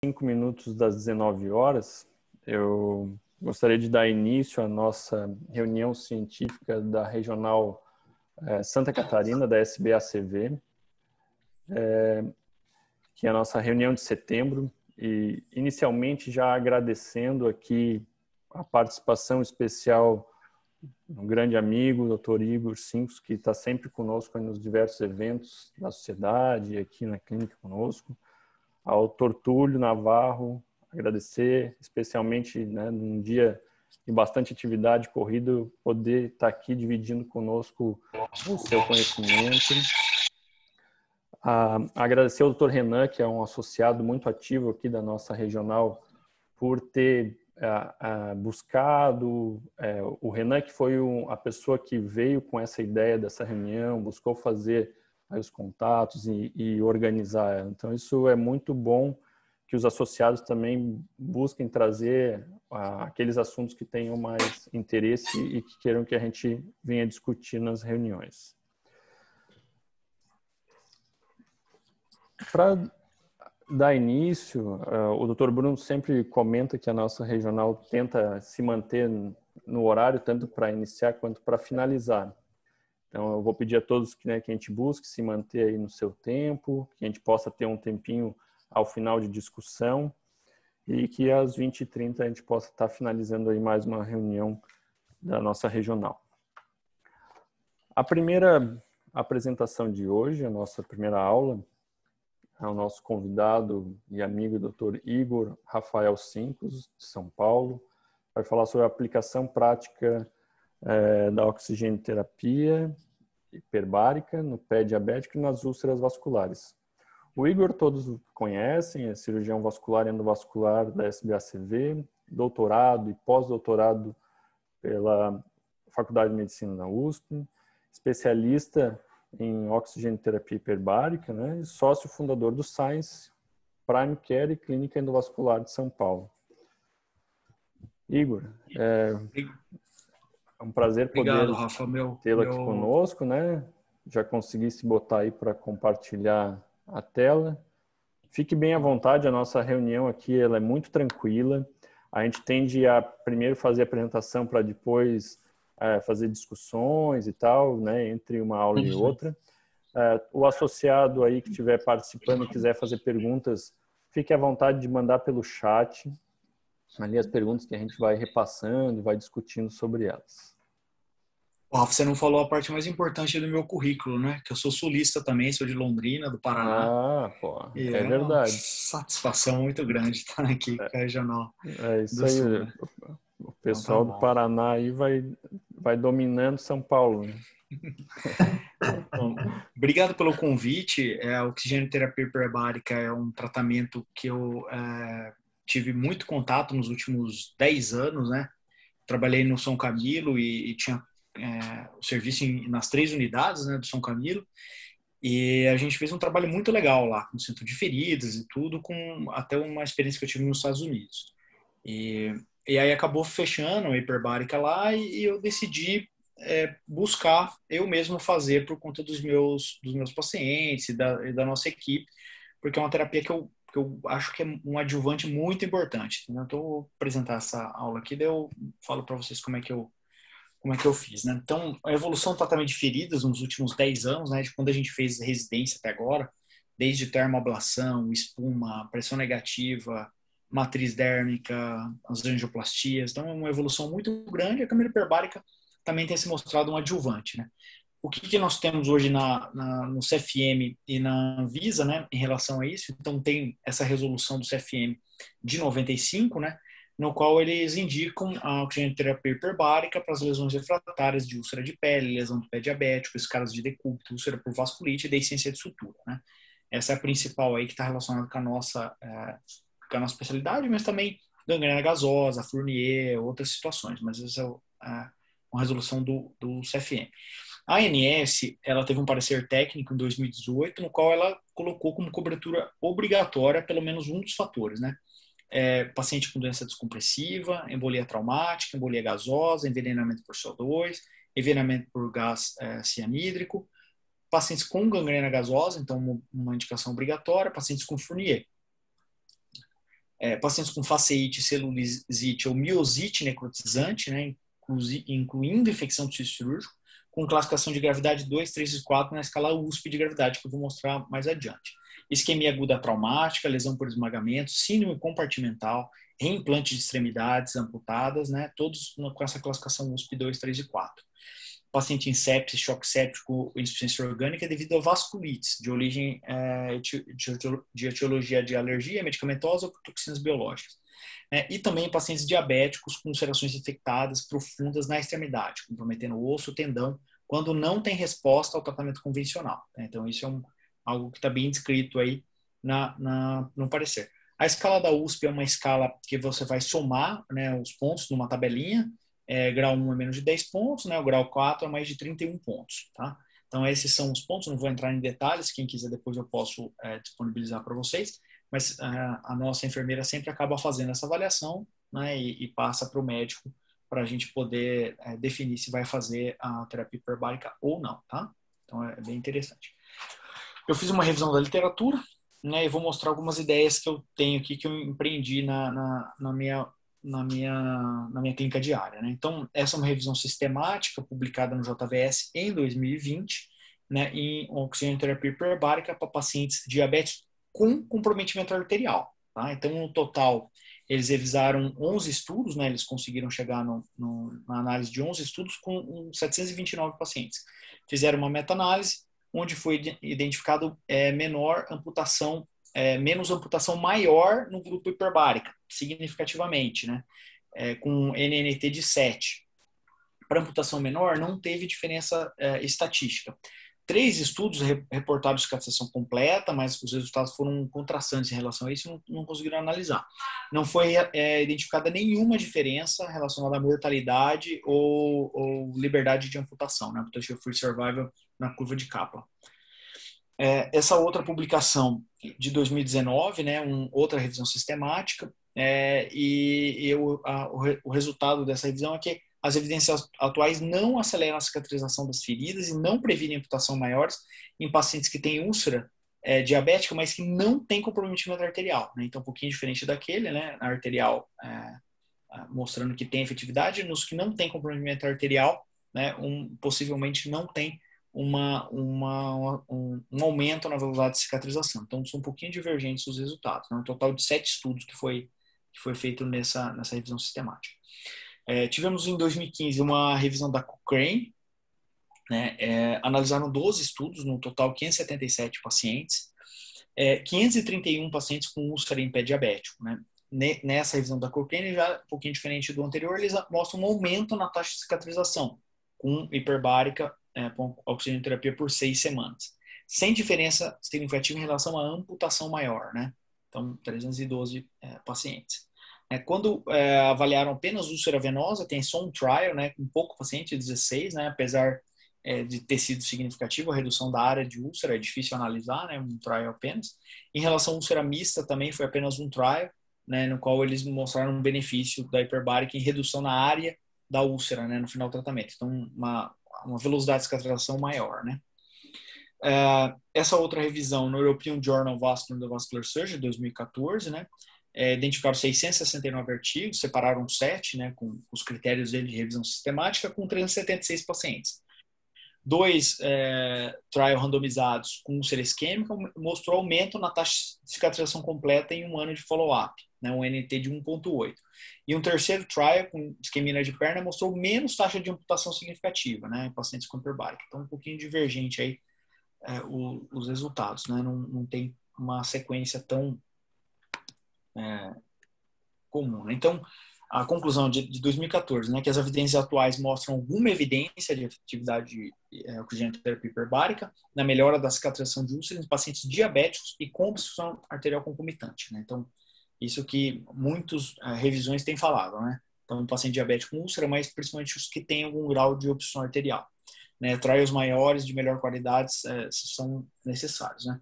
5 minutos das 19 horas, eu gostaria de dar início à nossa reunião científica da Regional Santa Catarina, da SBACV, que é a nossa reunião de setembro, e inicialmente já agradecendo aqui a participação especial do grande amigo, Dr. Igor Sincos, que está sempre conosco nos diversos eventos da sociedade e aqui na clínica conosco, ao Dr. Túlio Navarro, agradecer especialmente, né, num dia de bastante atividade corrida, poder estar aqui dividindo conosco o seu conhecimento. Agradecer ao Dr. Renan, que é um associado muito ativo aqui da nossa regional, por ter buscado, o Renan, que foi a pessoa que veio com essa ideia dessa reunião, buscou fazer aí os contatos e organizar. Então, isso é muito bom, que os associados também busquem trazer aqueles assuntos que tenham mais interesse e que queiram que a gente venha discutir nas reuniões. Para dar início, o Dr. Bruno sempre comenta que a nossa regional tenta se manter no horário, tanto para iniciar quanto para finalizar. Então, eu vou pedir a todos que a gente busque se manter aí no seu tempo, que a gente possa ter um tempinho ao final de discussão e que às 20h30 a gente possa estar finalizando aí mais uma reunião da nossa regional. A primeira apresentação de hoje, a nossa primeira aula, é o nosso convidado e amigo Dr. Igor Rafael Sincos, de São Paulo. Vai falar sobre a aplicação prática da oxigenoterapia hiperbárica no pé diabético e nas úlceras vasculares. O Igor todos conhecem, é cirurgião vascular e endovascular da SBACV, doutorado e pós-doutorado pela Faculdade de Medicina da USP, especialista em oxigenoterapia hiperbárica, né, e sócio fundador do Science, Prime Care e Clínica Endovascular de São Paulo. Igor, é um prazer poder tê-lo aqui conosco, né? Já consegui se botar aí para compartilhar a tela. Fique bem à vontade, a nossa reunião aqui ela é muito tranquila. A gente tende a primeiro fazer a apresentação para depois fazer discussões e tal, né? Entre uma aula e outra. O associado aí que estiver participando e quiser fazer perguntas, fique à vontade de mandar pelo chat. Ali as perguntas que a gente vai repassando e vai discutindo sobre elas. Rafa, você não falou a parte mais importante do meu currículo, né? Que eu sou sulista também, sou de Londrina, do Paraná. Ah, pô, E é verdade. uma satisfação muito grande estar aqui com a Regional isso do aí. Sul, né? O pessoal Então, tá do Paraná aí vai dominando São Paulo, né? Bom, obrigado pelo convite. A oxigenoterapia hiperbárica é um tratamento que eu tive muito contato nos últimos 10 anos, né? Trabalhei no São Camilo e tinha o serviço nas 3 unidades, né, do São Camilo, e a gente fez um trabalho muito legal lá, com centro de feridas e tudo, com até uma experiência que eu tive nos Estados Unidos. E aí acabou fechando a hiperbárica lá e eu decidi buscar eu mesmo fazer por conta dos meus pacientes e da nossa equipe, porque é uma terapia que eu acho que é um adjuvante muito importante. Então, eu vou apresentar essa aula aqui, daí eu falo para vocês como é que eu fiz, né? Então, a evolução do tratamento de feridas nos últimos 10 anos, né, de quando a gente fez residência até agora, desde termoablação, espuma, pressão negativa, matriz dérmica, as angioplastias, então é uma evolução muito grande. A câmara hiperbárica também tem se mostrado um adjuvante, né? O que nós temos hoje no CFM e na Anvisa, né, em relação a isso? Então, tem essa resolução do CFM de 95, né, no qual eles indicam a oxigenoterapia hiperbárica para as lesões refratárias de úlcera de pele, lesão do pé diabético, escalas de decúbito, úlcera por vasculite e deiscência de sutura, né? Essa é a principal aí que está relacionada com a nossa especialidade, mas também gangrena gasosa, Fournier, outras situações, mas essa é uma resolução do CFM. A ANS, ela teve um parecer técnico em 2018, no qual ela colocou como cobertura obrigatória pelo menos um dos fatores, né? Paciente com doença descompressiva, embolia traumática, embolia gasosa, envenenamento por CO2, envenenamento por gás cianídrico, pacientes com gangrena gasosa, então uma indicação obrigatória, pacientes com Fournier. pacientes com faceite, celulite ou miosite necrotizante, né, incluindo infecção do sítio cirúrgico, com classificação de gravidade 2, 3 e 4 na escala USP de gravidade, que eu vou mostrar mais adiante. Isquemia aguda traumática, lesão por esmagamento, síndrome compartimental, reimplante de extremidades amputadas, né, todos com essa classificação USP 2, 3 e 4. Paciente em sepsis, choque séptico ou insuficiência orgânica devido a vasculites de origem de etiologia de alergia medicamentosa ou por toxinas biológicas. E também pacientes diabéticos com ulcerações infectadas profundas na extremidade, comprometendo o osso, o tendão, quando não tem resposta ao tratamento convencional. Então, isso é algo que está bem descrito aí no parecer. A escala da USP é uma escala que você vai somar, né, os pontos numa tabelinha. Grau 1 é menos de 10 pontos, né, o grau 4 é mais de 31 pontos. Tá? Então, esses são os pontos, não vou entrar em detalhes, quem quiser depois eu posso disponibilizar para vocês, mas a nossa enfermeira sempre acaba fazendo essa avaliação, né, e passa para o médico para a gente poder definir se vai fazer a terapia hiperbárica ou não. Tá? Então, é bem interessante. Eu fiz uma revisão da literatura, né, e vou mostrar algumas ideias que eu tenho aqui, que eu empreendi na minha clínica diária. Né? Então, essa é uma revisão sistemática publicada no JVS em 2020, né, em oxigenoterapia hiperbárica para pacientes diabéticos com comprometimento arterial. Tá? Então, no total, eles revisaram 11 estudos, né, eles conseguiram chegar na análise de 11 estudos com 729 pacientes. Fizeram uma meta-análise, onde foi identificado menos amputação maior no grupo hiperbárica, significativamente, né? Com NNT de 7. Para amputação menor, não teve diferença estatística. 3 estudos reportaram cicatrização completa, mas os resultados foram contrastantes em relação a isso, não conseguiram analisar. Não foi identificada nenhuma diferença relacionada à mortalidade ou liberdade de amputação, né? Potential Free Survival na curva de Kaplan. Essa outra publicação de 2019, né, outra revisão sistemática, o resultado dessa revisão é que as evidências atuais não aceleram a cicatrização das feridas e não previnem amputação maiores em pacientes que têm úlcera diabética, mas que não têm comprometimento arterial. Né? Então, um pouquinho diferente daquele, né, arterial mostrando que tem efetividade, nos que não têm comprometimento arterial, né, possivelmente não tem um aumento na velocidade de cicatrização. Então, são um pouquinho divergentes os resultados. Né? Um total de 7 estudos que foi feito nessa revisão sistemática. Tivemos em 2015 uma revisão da Cochrane, né? Analisaram 12 estudos, no total 577 pacientes, 531 pacientes com úlcera em pé diabético. Né? Nessa revisão da Cochrane, já um pouquinho diferente do anterior, eles mostram um aumento na taxa de cicatrização com hiperbárica, com oxigenoterapia por 6 semanas, sem diferença significativa em relação à amputação maior, né? Então, 312 pacientes. Quando avaliaram apenas úlcera venosa, tem só um trial, né, com pouco paciente, 16, né, apesar de ter sido significativo a redução da área de úlcera, é difícil analisar, né, um trial apenas. Em relação à úlcera mista, também foi apenas um trial, né, no qual eles mostraram um benefício da hiperbárica em redução na área da úlcera, né, no final do tratamento. Então, uma velocidade de cicatrização maior, né. Essa outra revisão no European Journal of Vascular Surgery, 2014, né, identificaram 669 artigos, separaram 7, né, com os critérios dele de revisão sistemática, com 376 pacientes. 2 trial randomizados com úlcera isquêmica mostrou aumento na taxa de cicatrização completa em 1 ano de follow-up, né, um NT de 1,8. E um terceiro trial com isquemia de perna mostrou menos taxa de amputação significativa, né, em pacientes com hiperbárica. Então, um pouquinho divergente aí os resultados, né, não tem uma sequência tão comum. Né? Então, a conclusão de 2014, né, que as evidências atuais mostram alguma evidência de efetividade de oxigenoterapia hiperbárica na melhora da cicatrização de úlceras em pacientes diabéticos e com obstrução arterial concomitante. Né? Então, isso que muitas revisões têm falado, né? Então, paciente diabético com úlcera, mas principalmente os que têm algum grau de obstrução arterial. Né? Trials maiores de melhor qualidade são necessários, né?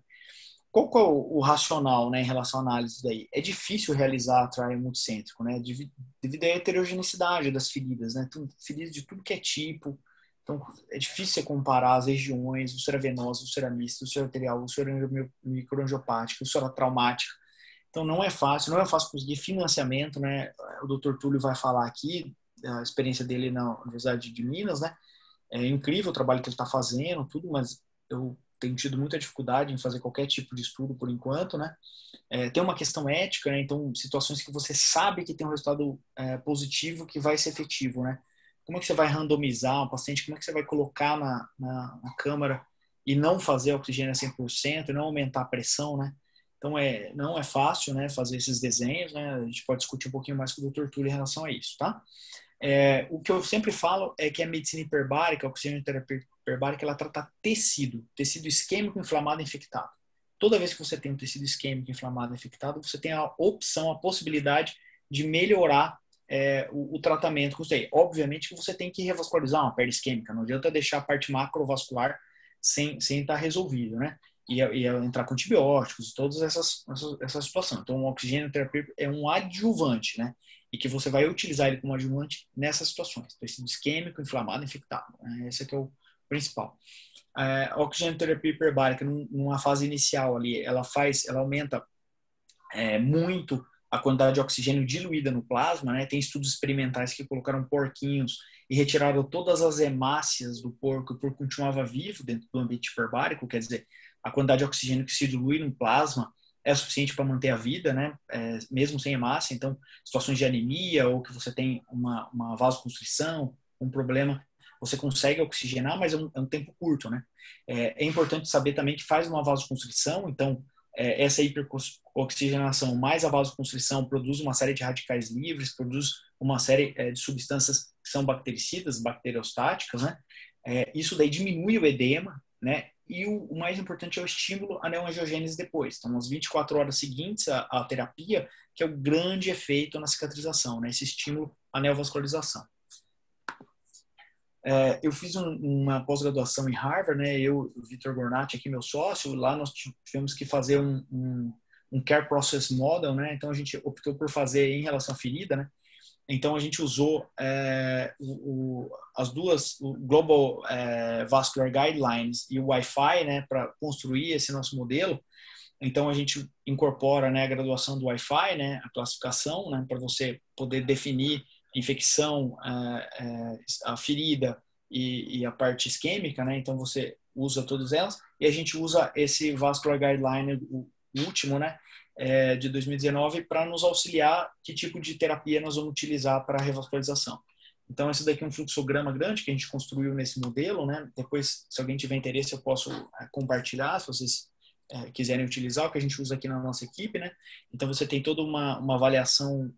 Qual que é o racional, né, em relação à análise daí? É difícil realizar trial multicêntrico, né, devido à heterogeneidade das feridas, né, feridas de tudo que é tipo. Então, é difícil você comparar as regiões, úlcera venosa, úlcera mista, úlcera arterial, úlcera microangiopática, úlcera traumática. Então não é fácil conseguir financiamento, né? O Dr. Túlio vai falar aqui a experiência dele na Universidade de Minas, né? É incrível o trabalho que ele está fazendo, tudo, mas eu tenho tido muita dificuldade em fazer qualquer tipo de estudo por enquanto, né? Tem uma questão ética, né? Então, situações que você sabe que tem um resultado positivo que vai ser efetivo, né? Como é que você vai randomizar um paciente? Como é que você vai colocar na câmara e não fazer oxigênio a 100% e não aumentar a pressão, né? Então, não é fácil, né, fazer esses desenhos, né? A gente pode discutir um pouquinho mais com o Dr. Túlio em relação a isso, tá? O que eu sempre falo é que a medicina hiperbárica, a oxigenoterapia hiperbárica, ela trata tecido isquêmico inflamado infectado. Toda vez que você tem um tecido isquêmico inflamado infectado, você tem a opção, a possibilidade de melhorar o tratamento com isso aí. Obviamente que você tem que revascularizar uma perda isquêmica, não adianta deixar a parte macrovascular sem estar resolvido, né? E entrar com antibióticos, todas essa situação. Então, o oxigenoterapia é um adjuvante, né? E que você vai utilizar ele como adjuvante nessas situações. Tecido isquêmico, inflamado, infectado. Esse aqui é o principal. A oxigenoterapia hiperbárica, numa fase inicial ali, ela aumenta muito a quantidade de oxigênio diluída no plasma, né? Tem estudos experimentais que colocaram porquinhos e retiraram todas as hemácias do porco, e o porco continuava vivo dentro do ambiente hiperbárico, quer dizer, a quantidade de oxigênio que se dilui no plasma é suficiente para manter a vida, né? Mesmo sem hemácia. Então, situações de anemia ou que você tem uma vasoconstrição, um problema, você consegue oxigenar, mas é um tempo curto, né? É importante saber também que faz uma vasoconstrição, então essa hiperoxigenação mais a vasoconstrição produz uma série de radicais livres, produz uma série de substâncias que são bactericidas, bacteriostáticas, né? Isso daí diminui o edema, né? E o mais importante é o estímulo à neoangiogênese depois. Então, nas 24 horas seguintes à terapia, que é o grande efeito na cicatrização, né? Esse estímulo à neovascularização. Eu fiz uma pós-graduação em Harvard, né? Eu, o Vitor Gornati, aqui meu sócio, lá nós tivemos que fazer um Care Process Model, né? Então a gente optou por fazer em relação à ferida, né? Então a gente usou as duas, o Global Vascular Guidelines e o Wi-Fi, né? Para construir esse nosso modelo. Então a gente incorpora, né, a graduação do Wi-Fi, né? A classificação, né? Para você poder definir infecção, a ferida e a parte isquêmica, né? Então você usa todas elas e a gente usa esse Vascular Guideline, o último, né? De 2019 para nos auxiliar que tipo de terapia nós vamos utilizar para a revascularização. Então esse daqui é um fluxograma grande que a gente construiu nesse modelo, né? Depois, se alguém tiver interesse, eu posso compartilhar, se vocês quiserem utilizar, o que a gente usa aqui na nossa equipe, né? Então você tem toda uma avaliação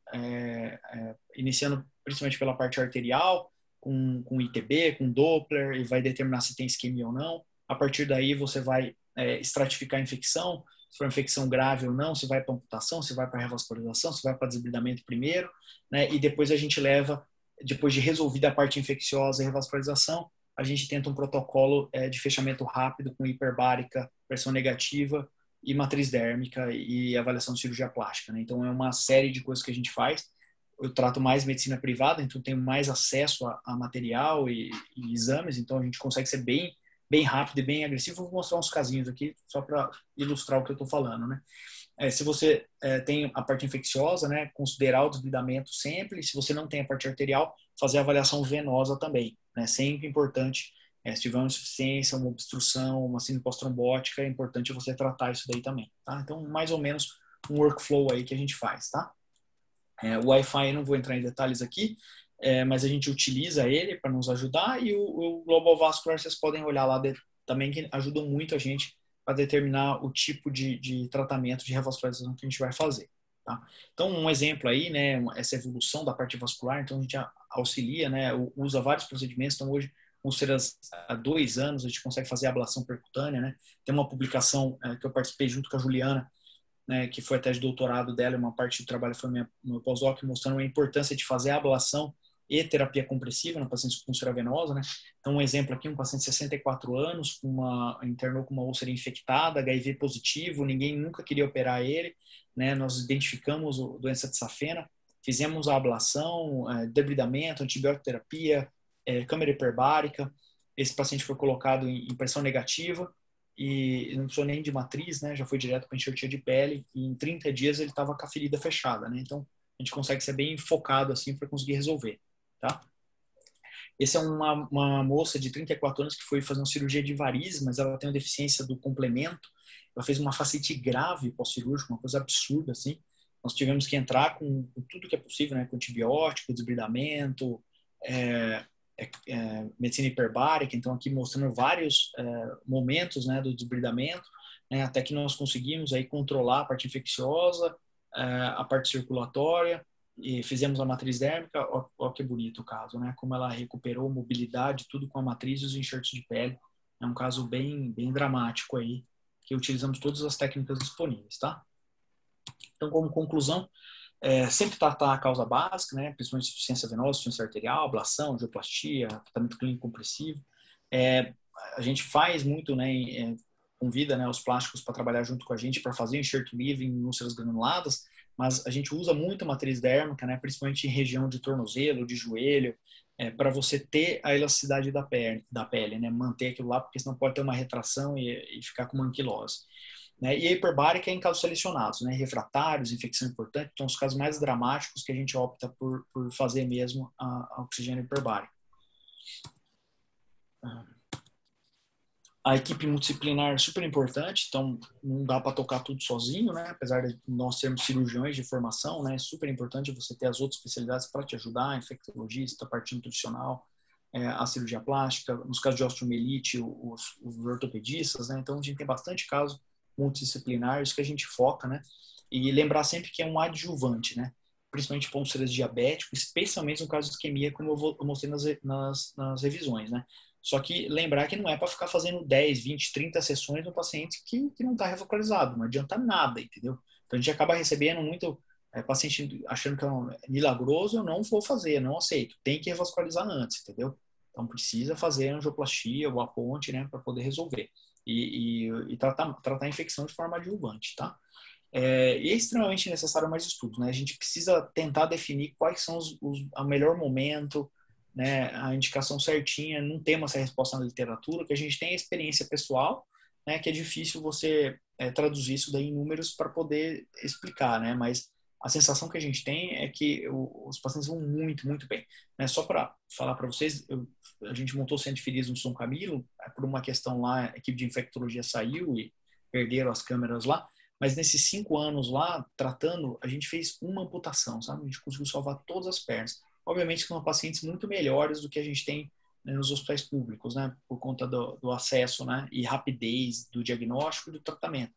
iniciando principalmente pela parte arterial, com ITB, com Doppler, e vai determinar se tem isquemia ou não. A partir daí você vai estratificar a infecção, se for uma infecção grave ou não, se vai para amputação, se vai para revascularização, se vai para desbridamento primeiro, né? E depois a gente leva, depois de resolvida a parte infecciosa e revascularização, a gente tenta um protocolo de fechamento rápido com hiperbárica, pressão negativa e matriz dérmica e avaliação de cirurgia plástica, né? Então é uma série de coisas que a gente faz. Eu trato mais medicina privada, então tenho mais acesso a material e exames, então a gente consegue ser bem rápido e bem agressivo. Vou mostrar uns casinhos aqui só para ilustrar o que eu estou falando, né? Se você tem a parte infecciosa, né, considerar o desbridamento sempre. Se você não tem a parte arterial, fazer a avaliação venosa também, né? Sempre importante. Se tiver uma insuficiência, uma obstrução, uma síndrome pós-trombótica, é importante você tratar isso daí também, tá? Então, mais ou menos um workflow aí que a gente faz, tá? O Wi-Fi eu não vou entrar em detalhes aqui, mas a gente utiliza ele para nos ajudar, e o Global Vascular vocês podem olhar lá também, que ajuda muito a gente para determinar o tipo de tratamento de revascularização que a gente vai fazer. Tá? Então, um exemplo aí, né, essa evolução da parte vascular, então a gente auxilia, né, usa vários procedimentos. Então, hoje, úlceras há 2 anos, a gente consegue fazer ablação percutânea, né? Tem uma publicação que eu participei junto com a Juliana, né, que foi até de doutorado dela, uma parte do trabalho foi meu pós-doc, mostrando a importância de fazer a ablação e terapia compressiva no paciente com úlcera venosa, né? Então, um exemplo aqui, um paciente de 64 anos, internou com uma úlcera infectada, HIV positivo, ninguém nunca queria operar ele, né? Nós identificamos a doença de safena, fizemos a ablação, debridamento, antibiótico terapia, câmara hiperbárica. Esse paciente foi colocado em pressão negativa e não precisou nem de matriz, né? Já foi direto para enxertia de pele e em 30 dias ele estava com a ferida fechada, né? Então a gente consegue ser bem focado assim para conseguir resolver, tá? Essa é uma moça de 34 anos que foi fazer uma cirurgia de varizes, mas ela tem uma deficiência do complemento. Ela fez uma fascite grave pós-cirúrgica, uma coisa absurda, assim. Nós tivemos que entrar com tudo que é possível, né? Com antibiótico, desbridamento, medicina hiperbárica. Então, aqui mostrando vários momentos, né, do desbridamento, né, até que nós conseguimos aí controlar a parte infecciosa, a parte circulatória, e fizemos a matriz dérmica. Ó que bonito o caso, né? Como ela recuperou mobilidade, tudo com a matriz e os enxertos de pele. É um caso bem, bem dramático aí, que utilizamos todas as técnicas disponíveis, tá? Então, como conclusão, sempre tratar a causa básica, né? Principalmente insuficiência venosa, insuficiência arterial, ablação, angioplastia, tratamento clínico compressivo. A gente faz muito, né? Convida, né, os plásticos para trabalhar junto com a gente para fazer enxerto livre em úlceras granuladas, mas a gente usa muito a matriz dérmica, né, principalmente em região de tornozelo, de joelho, para você ter a elasticidade da pele, né, manter aquilo lá, porque senão pode ter uma retração e ficar com uma anquilose. Né, e a hiperbárica é em casos selecionados, né, refratários, infecção importante, então os casos mais dramáticos que a gente opta por fazer mesmo a oxigênio hiperbárico. A equipe multidisciplinar é super importante, então não dá para tocar tudo sozinho, né? Apesar de nós sermos cirurgiões de formação, né? É super importante você ter as outras especialidades para te ajudar, infectologista, parte nutricional, a cirurgia plástica, nos casos de osteomielite, os ortopedistas, né? Então a gente tem bastante casos multidisciplinares que a gente foca, né? E lembrar sempre que é um adjuvante, né? Principalmente para úlceras diabéticos, especialmente no caso de isquemia, como eu mostrei nas revisões, né? Só que lembrar que não é para ficar fazendo 10, 20, 30 sessões no paciente que não está revascularizado, não adianta nada, entendeu? Então a gente acaba recebendo muito paciente achando que é milagroso, eu não vou fazer, não aceito. Tem que revascularizar antes, entendeu? Então precisa fazer angioplastia ou a ponte, né, para poder resolver. E tratar a infecção de forma adjuvante, tá? E é extremamente necessário mais estudos, né? A gente precisa tentar definir quais são o melhor momento, né, a indicação certinha. Não temos essa resposta na literatura, que a gente tem a experiência pessoal, né, que é difícil você traduzir isso daí em números para poder explicar, né, mas a sensação que a gente tem é que os pacientes vão muito, muito bem. Né? Só para falar para vocês, a gente montou o centro de feridas no São Camilo, por uma questão lá, a equipe de infectologia saiu e perderam as câmeras lá, mas nesses 5 anos lá, tratando, a gente fez uma amputação, sabe? A gente conseguiu salvar todas as pernas. Obviamente que são pacientes muito melhores do que a gente tem, né, nos hospitais públicos, né, por conta do acesso, né, e rapidez do diagnóstico e do tratamento.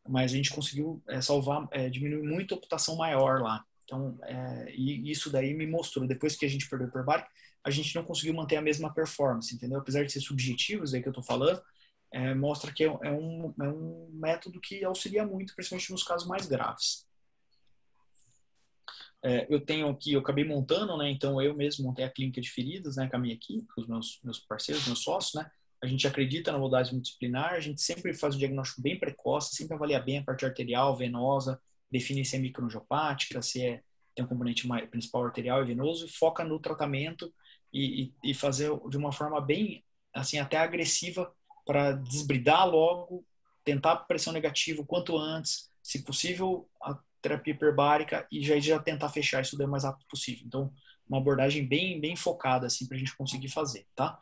Mas a gente conseguiu salvar, diminuir muito a amputação maior lá. Então, e isso daí me mostrou, depois que a gente perdeu o hiperbárico, a gente não conseguiu manter a mesma performance, entendeu? Apesar de ser subjetivos aí que eu estou falando, mostra que é um método que auxilia muito, principalmente nos casos mais graves. Eu tenho aqui, eu acabei montando, né? Então eu mesmo montei a clínica de feridas, né? Com a minha equipe, com os meus parceiros, meus sócios, né? A gente acredita na modalidade multidisciplinar, a gente sempre faz um diagnóstico bem precoce, sempre avalia bem a parte arterial, venosa, define se é microangiopática, se tem um componente principal arterial e venoso, e foca no tratamento e fazer de uma forma bem, assim, até agressiva para desbridar logo, tentar pressão negativa o quanto antes, se possível, a terapia hiperbárica e já tentar fechar isso o mais rápido possível. Então, uma abordagem bem, bem focada, assim, para a gente conseguir fazer, tá?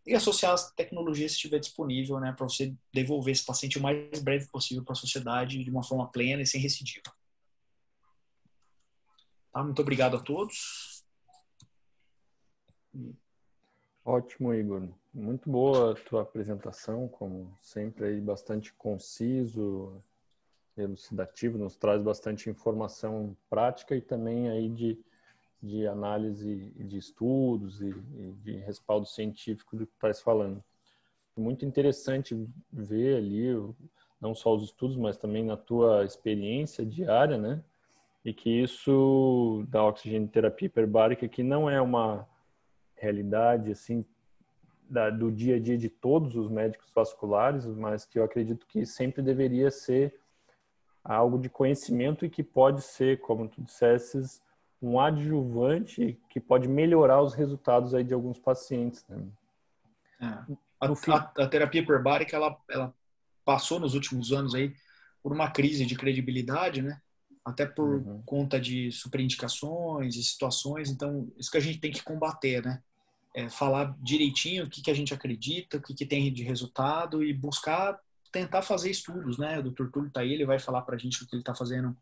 E associar as tecnologias se estiver disponível, né, para você devolver esse paciente o mais breve possível para a sociedade de uma forma plena e sem recidiva. Tá? Muito obrigado a todos. Ótimo, Igor. Muito boa a tua apresentação, como sempre, aí, bastante conciso, elucidativo, nos traz bastante informação prática e também aí de análise de estudos e de respaldo científico do que estás falando. Muito interessante ver ali não só os estudos, mas também na tua experiência diária, né? E que isso da oxigenoterapia hiperbárica, que não é uma realidade assim do dia a dia de todos os médicos vasculares, mas que eu acredito que sempre deveria ser algo de conhecimento e que pode ser, como tu dissesses, um adjuvante que pode melhorar os resultados aí de alguns pacientes, né? A terapia hiperbárica, ela passou nos últimos anos aí por uma crise de credibilidade, né? Até por conta de superindicações e situações. Então, isso que a gente tem que combater, né? Falar direitinho o que a gente acredita, o que tem de resultado e buscar tentar fazer estudos, né? O Dr. Túlio tá aí, ele vai falar para a gente o que ele está fazendo.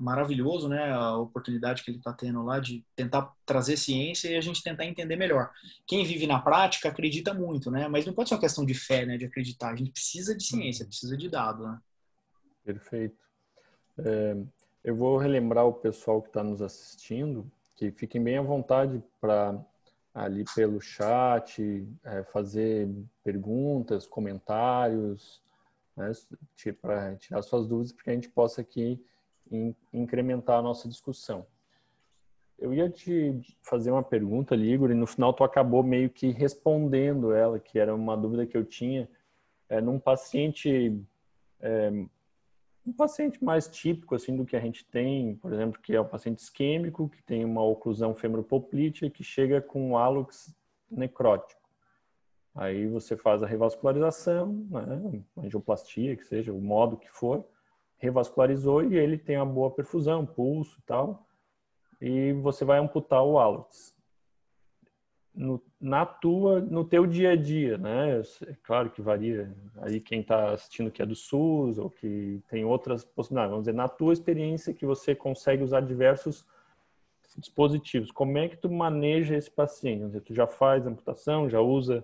Maravilhoso, né? A oportunidade que ele está tendo lá de tentar trazer ciência e a gente tentar entender melhor. Quem vive na prática acredita muito, né? Mas não pode ser uma questão de fé, né? De acreditar. A gente precisa de ciência, precisa de dado, né? Perfeito. Eu vou relembrar o pessoal que está nos assistindo que fiquem bem à vontade para ali pelo chat fazer perguntas, comentários, né, para tirar suas dúvidas, para que a gente possa aqui incrementar a nossa discussão. Eu ia te fazer uma pergunta, Igor, e no final tu acabou meio que respondendo ela, que era uma dúvida que eu tinha num paciente mais típico assim do que a gente tem, por exemplo, que é o paciente isquêmico, que tem uma oclusão femoropolítea, que chega com um hálux necrótico. Aí você faz a revascularização, né, angioplastia, que seja o modo que for, revascularizou e ele tem uma boa perfusão, pulso e tal, e você vai amputar o hálux. No teu dia a dia, né? É claro que varia aí quem está assistindo que é do SUS ou que tem outras possibilidades. Vamos dizer, na tua experiência que você consegue usar diversos dispositivos, como é que tu maneja esse paciente? Vamos dizer, tu já faz amputação, já usa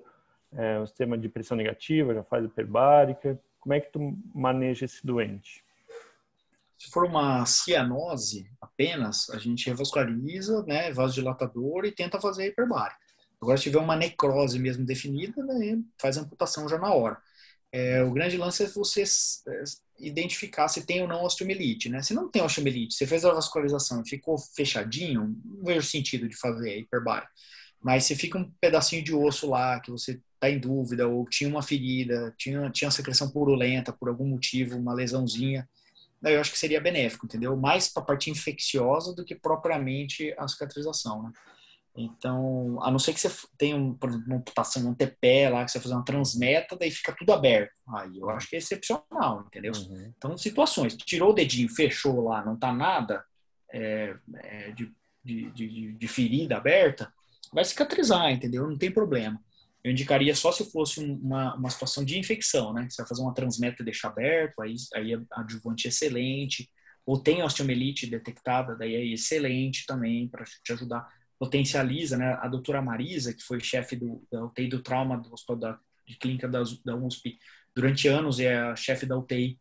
um sistema de pressão negativa, já faz hiperbárica, como é que tu maneja esse doente? Se for uma cianose apenas, a gente revasculariza, né, vasodilatador e tenta fazer a hiperbárica. Agora, se tiver uma necrose mesmo definida, né, faz a amputação já na hora. O grande lance é você identificar se tem ou não osteomielite, né? Se não tem osteomielite, você fez a vascularização e ficou fechadinho, não vejo sentido de fazer a hiperbárica. Mas se fica um pedacinho de osso lá, que você está em dúvida, ou tinha uma ferida, tinha secreção purulenta por algum motivo, uma lesãozinha, daí eu acho que seria benéfico, entendeu? Mais para a parte infecciosa do que propriamente a cicatrização, né? Então, a não ser que você tenha, por exemplo, uma amputação, um TPE lá, que você vai fazer uma transmeta, daí fica tudo aberto. Aí eu acho que é excepcional, entendeu? Então, situações, tirou o dedinho, fechou lá, não tá nada de ferida aberta, vai cicatrizar, entendeu? Não tem problema. Eu indicaria só se fosse uma situação de infecção, né? Você vai fazer uma transmeta e deixar aberto, aí é adjuvante excelente. Ou tem osteomielite detectada, daí é excelente também para te ajudar. Potencializa, né? A doutora Marisa, que foi chefe da UTI do trauma do Hospital de Clínica da USP durante anos, é a chefe da UTI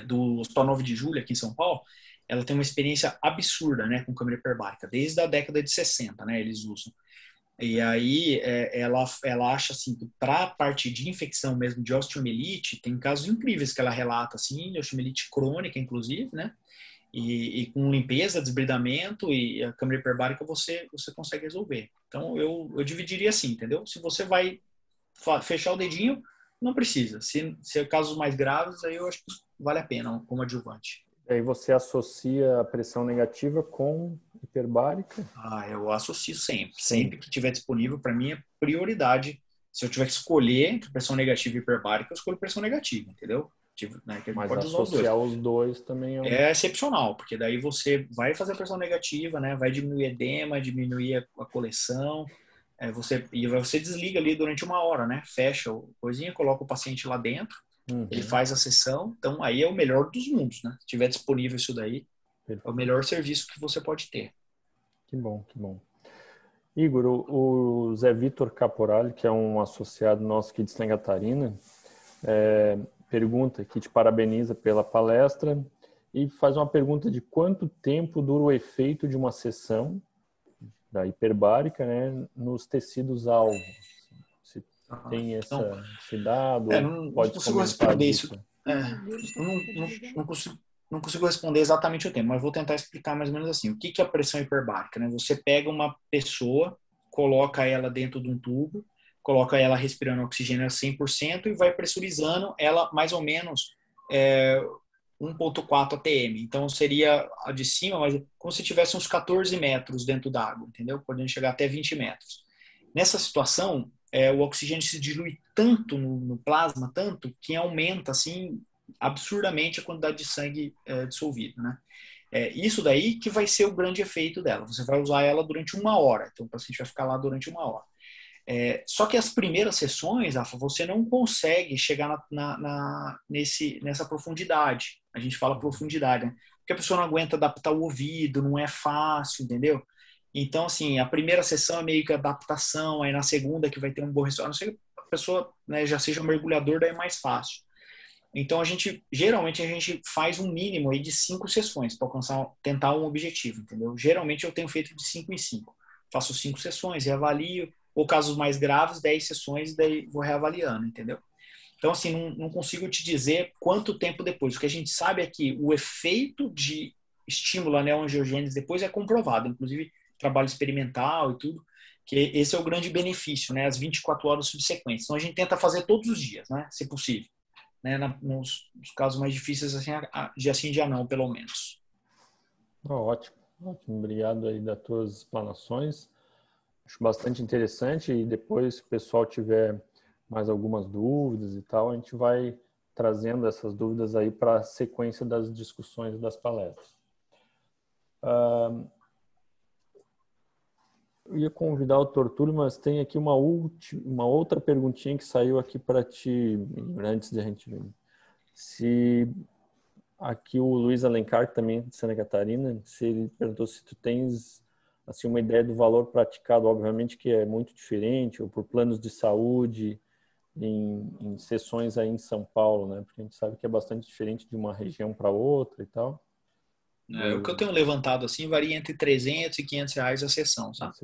do Hospital 9 de Julho, aqui em São Paulo. Ela tem uma experiência absurda, né, com câmera hiperbárica, desde a década de 60, né, eles usam. E aí ela acha assim, para a parte de infecção mesmo de osteomielite, tem casos incríveis que ela relata, assim, de osteomielite crônica, inclusive, né? E com limpeza, desbridamento e a câmera hiperbárica você consegue resolver. Então eu dividiria assim, entendeu? Se você vai fechar o dedinho, não precisa. Se é casos mais graves, aí eu acho que vale a pena como adjuvante. E aí você associa a pressão negativa com hiperbárica? Eu associo sempre. Sempre que tiver disponível, para mim é prioridade. Se eu tiver que escolher entre pressão negativa e hiperbárica, eu escolho pressão negativa, entendeu? Né, que mas associar os dois também é excepcional, porque daí você vai fazer a pressão negativa, né? Vai diminuir edema, diminuir a coleção, você desliga ali durante 1 hora, né? Fecha a coisinha, coloca o paciente lá dentro, ele faz a sessão, então aí é o melhor dos mundos, né? Se tiver disponível isso daí, é o melhor serviço que você pode ter. Que bom, que bom. Igor, o Zé Vitor Caporali, que é um associado nosso aqui de Santa Catarina, pergunta que te parabeniza pela palestra e faz uma pergunta de quanto tempo dura o efeito de uma sessão da hiperbárica, né, nos tecidos alvo. Se tem esse dado, não consigo responder isso. Não consigo responder exatamente o tempo, mas vou tentar explicar mais ou menos assim. O que é a pressão hiperbárica, né? Você pega uma pessoa, coloca ela dentro de um tubo, coloca ela respirando oxigênio a 100% e vai pressurizando ela mais ou menos 1,4 atm. Então, seria a de cima, mas como se tivesse uns 14 metros dentro d'água, entendeu? Podendo chegar até 20 metros. Nessa situação, o oxigênio se dilui tanto no plasma, tanto, que aumenta, assim, absurdamente a quantidade de sangue dissolvido, né? Isso daí que vai ser o grande efeito dela. Você vai usar ela durante 1 hora. Então, o paciente vai ficar lá durante 1 hora. Só que as primeiras sessões, Rafa, você não consegue chegar nessa profundidade. A gente fala profundidade, né? Porque a pessoa não aguenta adaptar o ouvido, não é fácil, entendeu? Então, assim, a primeira sessão é meio que adaptação, aí na segunda que vai ter um bom resultado, a não ser que a pessoa, né, já seja um mergulhador, daí é mais fácil. Então, geralmente a gente faz um mínimo aí de 5 sessões para tentar um objetivo, entendeu? Geralmente eu tenho feito de 5 em 5. Faço 5 sessões, reavalio, ou casos mais graves, 10 sessões, daí vou reavaliando, entendeu? Então, assim, não consigo te dizer quanto tempo depois. O que a gente sabe é que o efeito de estímulo à neoangiogênese depois é comprovado, inclusive trabalho experimental e tudo, que esse é o grande benefício, né? As 24 horas subsequentes. Então, a gente tenta fazer todos os dias, né? Se possível. Né? Nos casos mais difíceis, assim, dia sim, dia não, pelo menos. Ótimo, ótimo. Obrigado aí das tuas explanações. Acho bastante interessante e depois, se o pessoal tiver mais algumas dúvidas e tal, a gente vai trazendo essas dúvidas aí para a sequência das discussões e das palestras. Eu ia convidar o Tortúlio, mas tem aqui uma outra perguntinha que saiu aqui para ti, antes de a gente ver. Se aqui o Luiz Alencar, também de Santa Catarina, se ele perguntou se tu tens assim uma ideia do valor praticado, obviamente que é muito diferente, ou por planos de saúde, em sessões aí em São Paulo, né? Porque a gente sabe que é bastante diferente de uma região para outra e tal. O que eu tenho levantado assim varia entre 300 e 500 reais a sessão, sabe?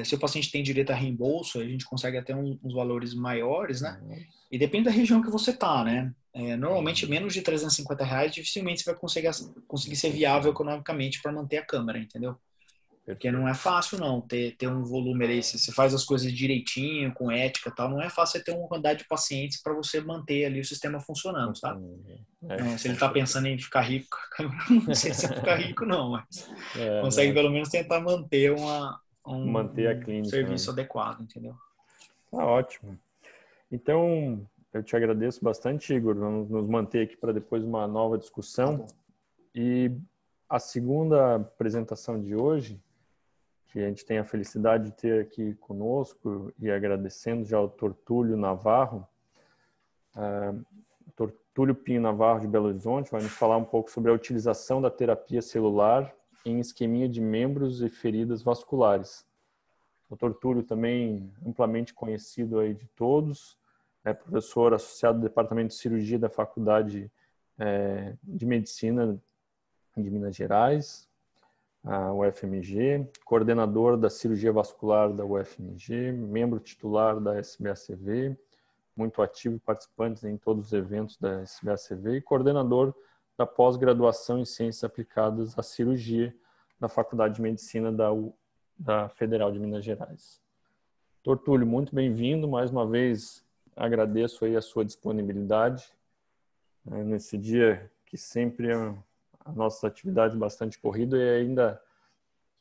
Se o paciente tem direito a reembolso, a gente consegue até uns valores maiores, né? E depende da região que você tá, né? Normalmente menos de 350 reais dificilmente você vai conseguir ser viável economicamente para manter a câmera, entendeu? Porque não é fácil não ter um volume aí, se você faz as coisas direitinho, com ética e tal, não é fácil você ter uma quantidade de pacientes para você manter ali o sistema funcionando, tá? Se ele tá pensando em ficar rico, não sei se vai ficar rico não, mas consegue pelo menos tentar manter manter a clínica, serviço adequado, entendeu? Tá ótimo. Então, eu te agradeço bastante, Igor. Vamos nos manter aqui para depois uma nova discussão. E a segunda apresentação de hoje, que a gente tem a felicidade de ter aqui conosco e agradecendo já ao Tortúlio Navarro. Tortúlio Pinho Navarro de Belo Horizonte vai nos falar um pouco sobre a utilização da terapia celular em isquemia de membros e feridas vasculares. O Tortúlio também amplamente conhecido aí de todos, é professor associado do Departamento de Cirurgia da Faculdade de Medicina de Minas Gerais, a UFMG, coordenador da cirurgia vascular da UFMG, membro titular da SBACV, muito ativo e participante em todos os eventos da SBACV e coordenador da pós-graduação em Ciências Aplicadas à Cirurgia da Faculdade de Medicina da Federal de Minas Gerais. Tortúlio, muito bem-vindo. Mais uma vez, agradeço aí a sua disponibilidade nesse dia que sempre a nossa atividade bastante corrida e ainda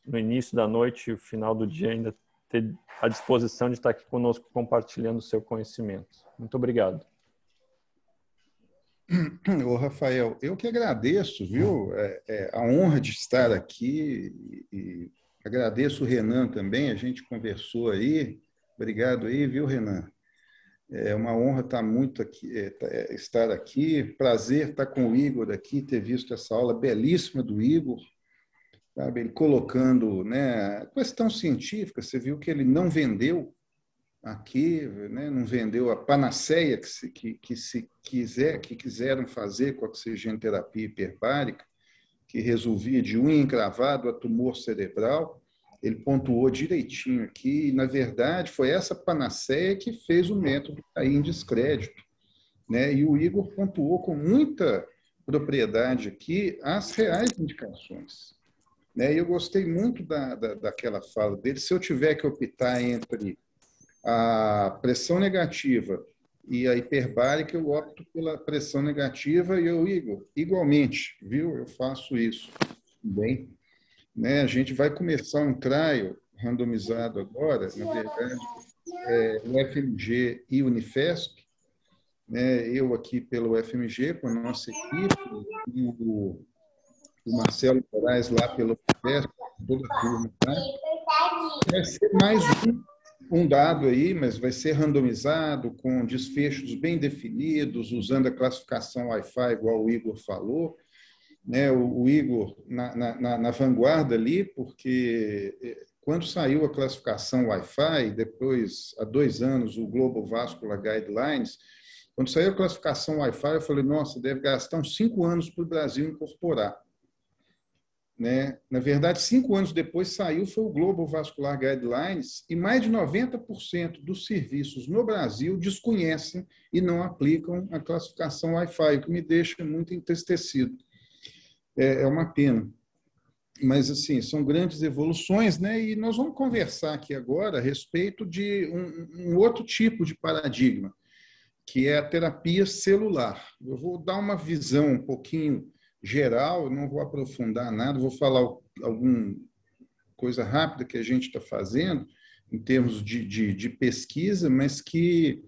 no início da noite e o final do dia ainda ter a disposição de estar aqui conosco compartilhando o seu conhecimento. Muito obrigado. Ô, Rafael, eu que agradeço, viu? A honra de estar aqui e agradeço o Renan também, a gente conversou aí. Obrigado aí, viu, Renan? É uma honra estar aqui. Prazer estar com o Igor aqui, ter visto essa aula belíssima do Igor, sabe? Ele colocando, né, a questão científica, você viu que ele não vendeu aqui, né, não vendeu a panaceia que quiseram fazer com a oxigenoterapia hiperbárica, que resolvia de unha encravado a tumor cerebral. Ele pontuou direitinho aqui, e, na verdade, foi essa panaceia que fez o método cair em descrédito, né? E o Igor pontuou com muita propriedade aqui as reais indicações, né? E eu gostei muito daquela fala dele. Se eu tiver que optar entre a pressão negativa e a hiperbárica, eu opto pela pressão negativa e eu, Igor, igualmente, viu? Eu faço isso bem. Né? A gente vai começar um trial randomizado agora, na verdade, UFMG e Unifesp, né? Eu aqui pelo UFMG, com a nossa equipe, o Marcelo Moraes lá pelo Unifesp, toda a turma. Tá? Vai ser mais um dado aí, mas vai ser randomizado, com desfechos bem definidos, usando a classificação Wi-Fi, igual o Igor falou. Né? O Igor na vanguarda ali, porque quando saiu a classificação Wi-Fi, depois, há 2 anos, o Global Vascular Guidelines, quando saiu a classificação Wi-Fi, eu falei, nossa, deve gastar uns 5 anos para o Brasil incorporar. Né? Na verdade, 5 anos depois saiu, foi o Global Vascular Guidelines, e mais de 90% dos serviços no Brasil desconhecem e não aplicam a classificação Wi-Fi, o que me deixa muito entristecido. É uma pena. Mas, assim, são grandes evoluções, né? E nós vamos conversar aqui agora a respeito de um outro tipo de paradigma, que é a terapia celular. Eu vou dar uma visão um pouquinho geral, não vou aprofundar nada, vou falar alguma coisa rápida que a gente está fazendo em termos de pesquisa, mas que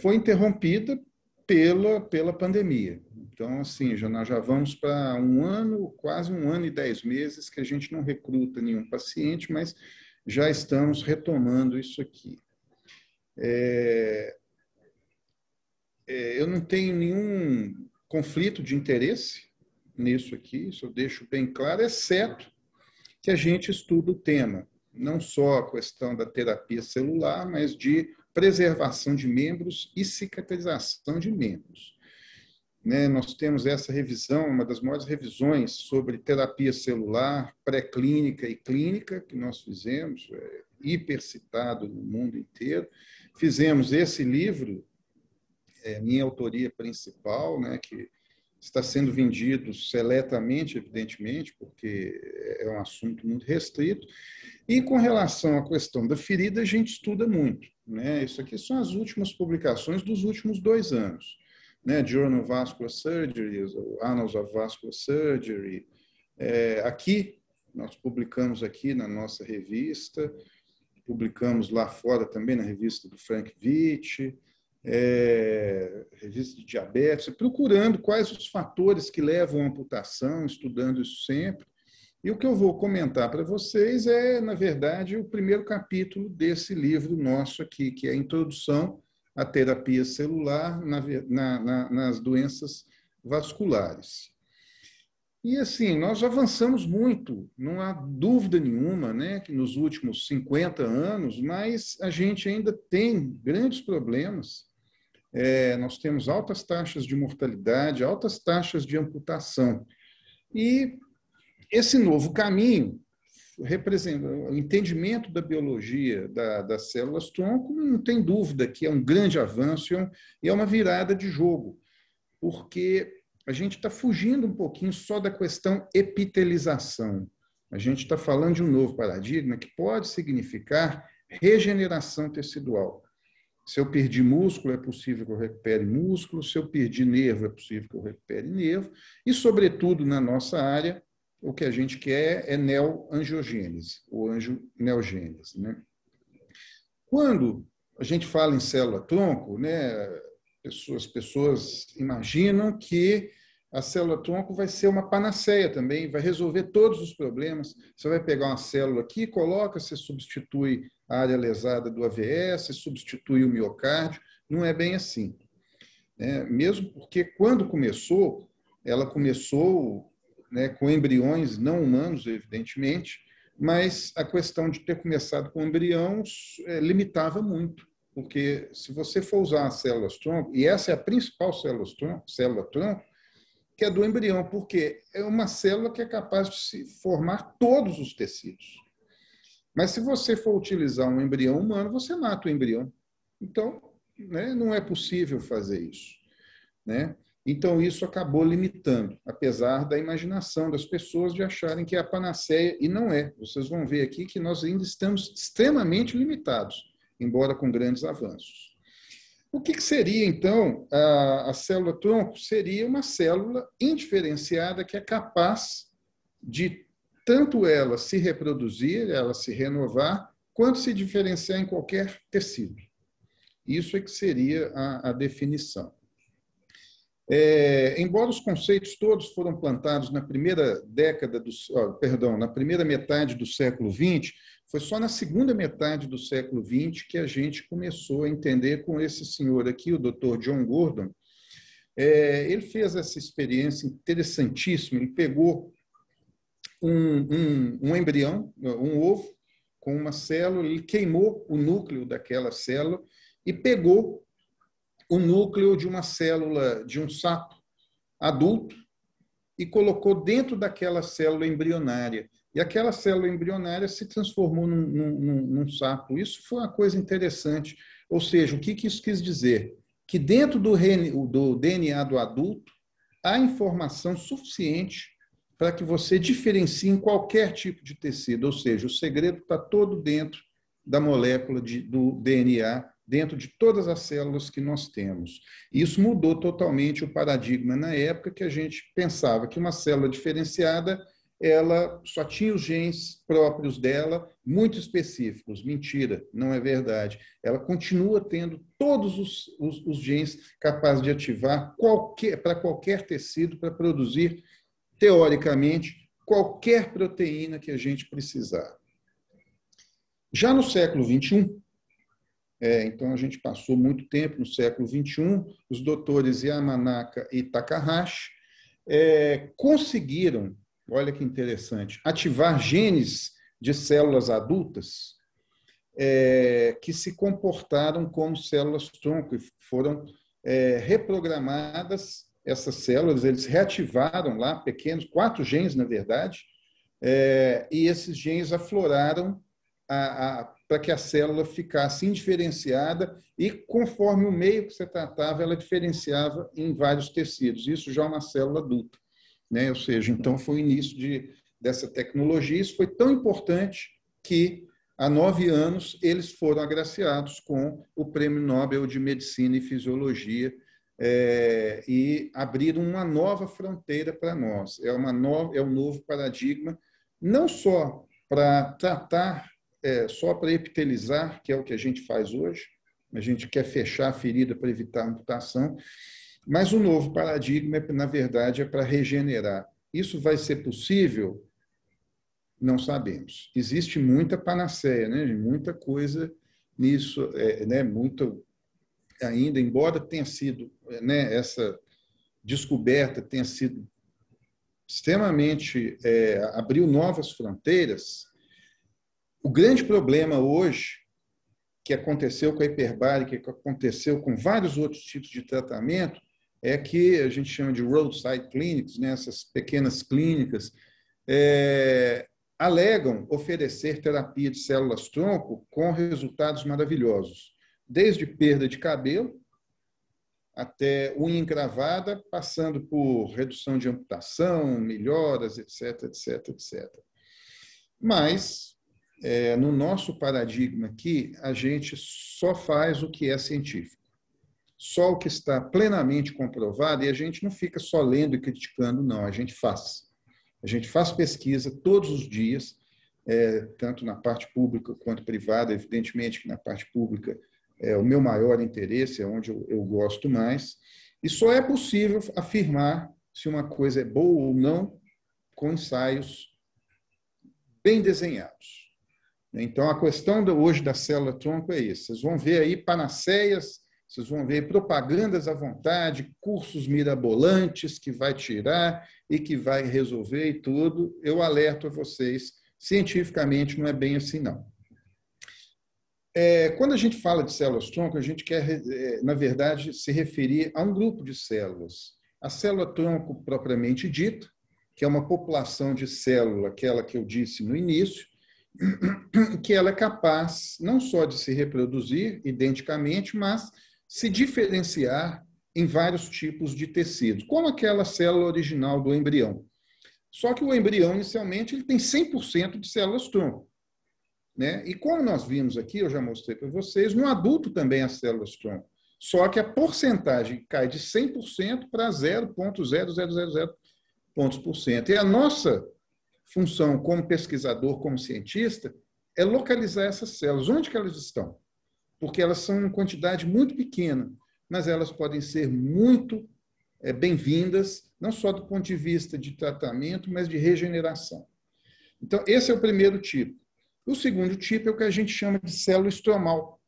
foi interrompida pela pandemia. Então, assim, nós já vamos para quase 1 ano e 10 meses que a gente não recruta nenhum paciente, mas já estamos retomando isso aqui. Eu não tenho nenhum conflito de interesse nisso aqui, isso eu deixo bem claro, exceto que a gente estuda o tema, não só a questão da terapia celular, mas de preservação de membros e cicatrização de membros. Né, nós temos essa revisão, uma das maiores revisões sobre terapia celular, pré-clínica e clínica, que nós fizemos, hipercitado no mundo inteiro. Fizemos esse livro, minha autoria principal, né, que está sendo vendido seletamente, evidentemente, porque é um assunto muito restrito. E com relação à questão da ferida, a gente estuda muito. Né? Isso aqui são as últimas publicações dos últimos 2 anos. Né, Journal of Vascular Surgery, Annals of Vascular Surgery. Aqui, nós publicamos aqui na nossa revista, publicamos lá fora também na revista do Frank Witt, revista de diabetes, procurando quais os fatores que levam à amputação, estudando isso sempre. E o que eu vou comentar para vocês na verdade, o primeiro capítulo desse livro nosso aqui, que é a introdução a terapia celular nas doenças vasculares. E, assim, nós avançamos muito, não há dúvida nenhuma, né, que nos últimos 50 anos, mas a gente ainda tem grandes problemas. Nós temos altas taxas de mortalidade, altas taxas de amputação. E esse novo caminho representa o entendimento da biologia das células-tronco, não tem dúvida que é um grande avanço e é uma virada de jogo, porque a gente está fugindo um pouquinho só da questão epitelização. A gente está falando de um novo paradigma que pode significar regeneração tecidual. Se eu perdi músculo, é possível que eu recupere músculo, se eu perdi nervo, é possível que eu recupere nervo, e, sobretudo, na nossa área, o que a gente quer é neoangiogênese, ou angioneogênese. Né? Quando a gente fala em célula-tronco, né, as pessoas imaginam que a célula-tronco vai ser uma panaceia também, vai resolver todos os problemas. Você vai pegar uma célula aqui, coloca, você substitui a área lesada do AVS, substitui o miocárdio. Não é bem assim. Mesmo porque, quando começou, ela começou, né, com embriões não humanos, evidentemente, mas a questão de ter começado com embriões limitava muito, porque se você for usar as células-tronco, e essa é a principal célula-tronco, que é do embrião, porque é uma célula que é capaz de se formar todos os tecidos. Mas se você for utilizar um embrião humano, você mata o embrião. Então, né, não é possível fazer isso. Né? Então, isso acabou limitando, apesar da imaginação das pessoas de acharem que é a panaceia, e não é. Vocês vão ver aqui que nós ainda estamos extremamente limitados, embora com grandes avanços. O que seria, então, a célula-tronco? Seria uma célula indiferenciada que é capaz de tanto ela se reproduzir, ela se renovar, quanto se diferenciar em qualquer tecido. Isso é que seria a definição. Embora os conceitos todos foram plantados na primeira na primeira metade do século XX, foi só na segunda metade do século XX que a gente começou a entender com esse senhor aqui, o Dr. John Gurdon. Ele fez essa experiência interessantíssima. Ele pegou um embrião, um ovo, com uma célula, ele queimou o núcleo daquela célula e pegou o núcleo de uma célula de um sapo adulto e colocou dentro daquela célula embrionária. E aquela célula embrionária se transformou num sapo. Isso foi uma coisa interessante. Ou seja, o que isso quis dizer? Que dentro do DNA do adulto há informação suficiente para que você diferencie em qualquer tipo de tecido. Ou seja, o segredo está todo dentro da molécula do DNA, dentro de todas as células que nós temos. Isso mudou totalmente o paradigma na época, que a gente pensava que uma célula diferenciada ela só tinha os genes próprios dela, muito específicos. Mentira, não é verdade. Ela continua tendo todos os genes capazes de ativar para qualquer tecido, para produzir, teoricamente, qualquer proteína que a gente precisar. Já no século XXI, então a gente passou muito tempo no século XXI, os doutores Yamanaka e Takahashi conseguiram, olha que interessante, ativar genes de células adultas que se comportaram como células-tronco e foram reprogramadas. Essas células, eles reativaram lá pequenos, 4 genes, na verdade, e esses genes afloraram para que a célula ficasse indiferenciada e, conforme o meio que você tratava, ela diferenciava em vários tecidos. Isso já é uma célula adulta, né? Ou seja, então foi o início dessa tecnologia. Isso foi tão importante que, há 9 anos, eles foram agraciados com o Prêmio Nobel de Medicina e Fisiologia e abriram uma nova fronteira para nós. É um novo paradigma, não só para tratar, só para epitelizar, que é o que a gente faz hoje, a gente quer fechar a ferida para evitar a amputação, mas o novo paradigma, na verdade, é para regenerar. Isso vai ser possível? Não sabemos. Existe muita panaceia, né? Muita coisa nisso, né? Muito ainda, embora tenha sido, né, essa descoberta tenha sido extremamente, abriu novas fronteiras. O grande problema hoje, que aconteceu com a hiperbárica, que aconteceu com vários outros tipos de tratamento, é que a gente chama de roadside clinics, né, essas pequenas clínicas, alegam oferecer terapia de células-tronco com resultados maravilhosos, desde perda de cabelo até unha encravada, passando por redução de amputação, melhoras, etc, etc, etc. Mas, no nosso paradigma aqui, a gente só faz o que é científico, só o que está plenamente comprovado, e a gente não fica só lendo e criticando, não, a gente faz. A gente faz pesquisa todos os dias, tanto na parte pública quanto privada. Evidentemente que na parte pública é o meu maior interesse, é onde eu gosto mais, e só é possível afirmar se uma coisa é boa ou não com ensaios bem desenhados. Então, a questão hoje da célula-tronco é isso. Vocês vão ver aí panaceias, vocês vão ver propagandas à vontade, cursos mirabolantes que vai tirar e que vai resolver e tudo. Eu alerto a vocês, cientificamente não é bem assim, não. Quando a gente fala de células-tronco, a gente quer, na verdade, se referir a um grupo de células. A célula-tronco propriamente dita, que é uma população de célula, aquela que eu disse no início, que ela é capaz não só de se reproduzir identicamente, mas se diferenciar em vários tipos de tecidos, como aquela célula original do embrião. Só que o embrião, inicialmente, ele tem 100% de células-tronco, né? E como nós vimos aqui, eu já mostrei para vocês, no adulto também há células-tronco. Só que a porcentagem cai de 100% para 0,0000 pontos por cento. E a nossa função como pesquisador, como cientista, é localizar essas células. Onde que elas estão? Porque elas são em quantidade muito pequena, mas elas podem ser muito bem-vindas, não só do ponto de vista de tratamento, mas de regeneração. Então, esse é o primeiro tipo. O segundo tipo é o que a gente chama de célula estromal.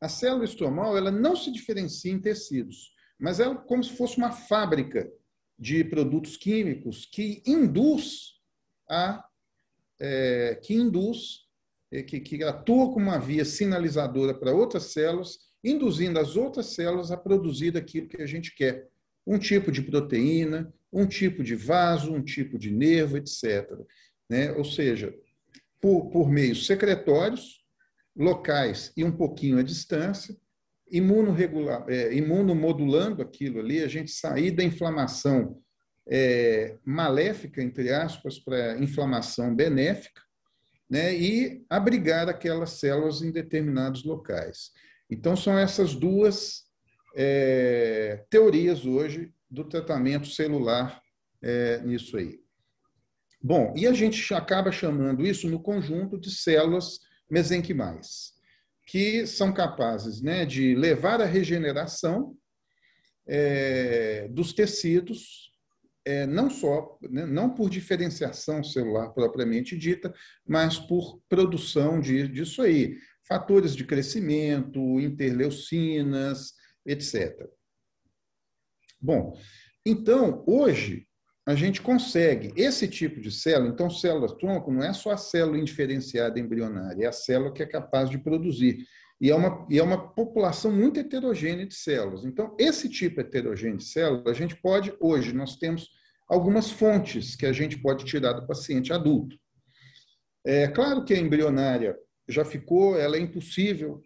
A célula estromal, ela não se diferencia em tecidos, mas ela é como se fosse uma fábrica de produtos químicos que atua como uma via sinalizadora para outras células, induzindo as outras células a produzir aquilo que a gente quer. Um tipo de proteína, um tipo de vaso, um tipo de nervo, etc. Né? Ou seja, por meios secretórios, locais e um pouquinho à distância, imunomodulando aquilo ali, a gente sair da inflamação maléfica, entre aspas, para a inflamação benéfica, né, e abrigar aquelas células em determinados locais. Então, são essas duas teorias hoje do tratamento celular nisso aí. Bom, e a gente acaba chamando isso no conjunto de células mesenquimais, que são capazes, né, de levar à regeneração dos tecidos, não por diferenciação celular propriamente dita, mas por produção disso aí. Fatores de crescimento, interleucinas, etc. Bom, então, hoje, a gente consegue esse tipo de célula. Então, célula-tronco não é só a célula indiferenciada embrionária, é a célula que é capaz de produzir. E é uma população muito heterogênea de células. Então, esse tipo heterogêneo de célula, a gente pode, hoje, nós temos algumas fontes que a gente pode tirar do paciente adulto. É claro que a embrionária já ficou, ela é impossível,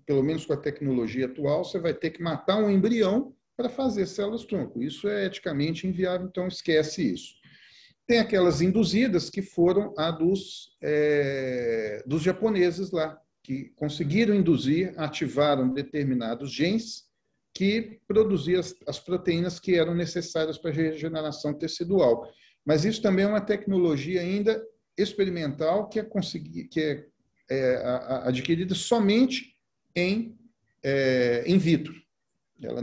pelo menos com a tecnologia atual, você vai ter que matar um embrião para fazer células-tronco. Isso é eticamente inviável, então esquece isso. Tem aquelas induzidas que foram a dos japoneses lá, que conseguiram induzir, ativaram determinados genes que produziam as proteínas que eram necessárias para a regeneração tecidual. Mas isso também é uma tecnologia ainda experimental que é adquirida somente em vitro. Ela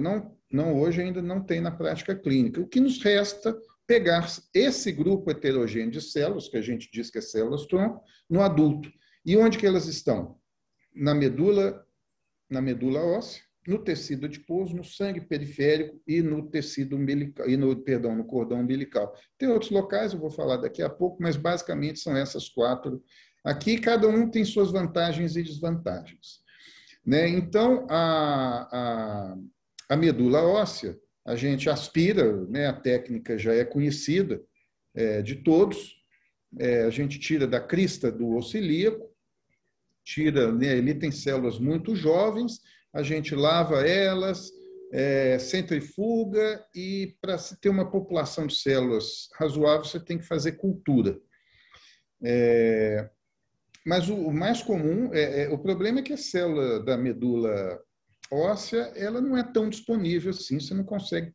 hoje ainda não tem na prática clínica. O que nos resta pegar esse grupo heterogêneo de células, que a gente diz que é células-tronco, no adulto. E onde que elas estão? Na medula óssea, no tecido adiposo, no sangue periférico e no tecido umbilical, no cordão umbilical. Tem outros locais, eu vou falar daqui a pouco, mas basicamente são essas 4. Aqui, cada um tem suas vantagens e desvantagens. Né? Então, a medula óssea, a gente aspira, né? A técnica já é conhecida de todos, a gente tira da crista do osso ilíaco, né? Ali tem células muito jovens, a gente lava elas, centrifuga, e para se ter uma população de células razoável, você tem que fazer cultura. Mas o mais comum, o problema é que a célula da medula óssea, ela não é tão disponível assim, você não consegue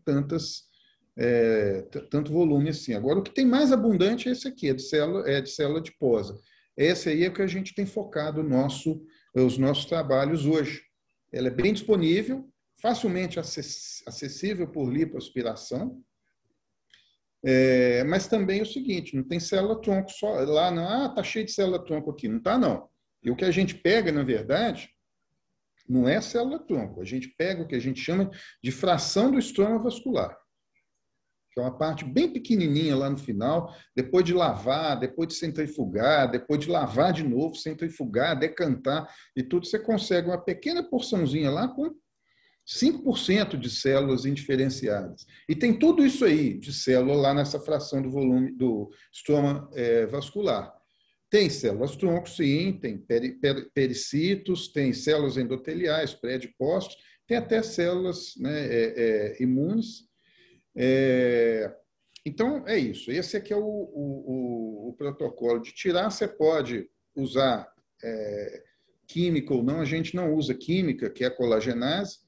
tanto volume assim. Agora, o que tem mais abundante é esse aqui, é de célula adiposa. Esse aí é o que a gente tem focado os nossos trabalhos hoje. Ela é bem disponível, facilmente acessível por lipoaspiração, mas também é o seguinte, não tem célula-tronco só lá, não. Está cheio de célula-tronco aqui. Não está, não. E o que a gente pega, na verdade, não é célula-tronco. A gente pega o que a gente chama de fração do estroma vascular, que é uma parte bem pequenininha lá no final, depois de lavar, depois de centrifugar, depois de lavar de novo, centrifugar, decantar e tudo, você consegue uma pequena porçãozinha lá com 5% de células indiferenciadas. E tem tudo isso aí de célula lá nessa fração do volume do estroma vascular. Tem células-tronco, sim, tem pericitos, tem células endoteliais, pré-adipócitos, tem até células, né, imunes. Então, é isso. Esse aqui é o protocolo de tirar. Você pode usar química ou não. A gente não usa química, que é a colagenase.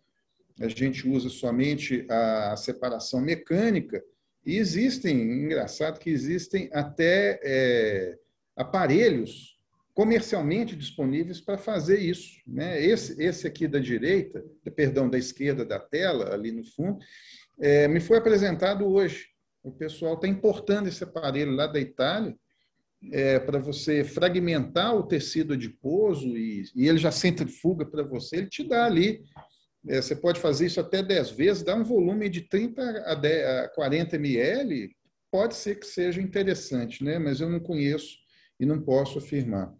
A gente usa somente a separação mecânica. E engraçado que existem até aparelhos comercialmente disponíveis para fazer isso, né? Esse aqui da direita, perdão, da esquerda da tela, ali no fundo, me foi apresentado hoje. O pessoal está importando esse aparelho lá da Itália, para você fragmentar o tecido adiposo e ele já centrifuga para você, ele te dá ali. Você pode fazer isso até 10 vezes, dá um volume de 30 a 40 ml, pode ser que seja interessante, né? Mas eu não conheço e não posso afirmar.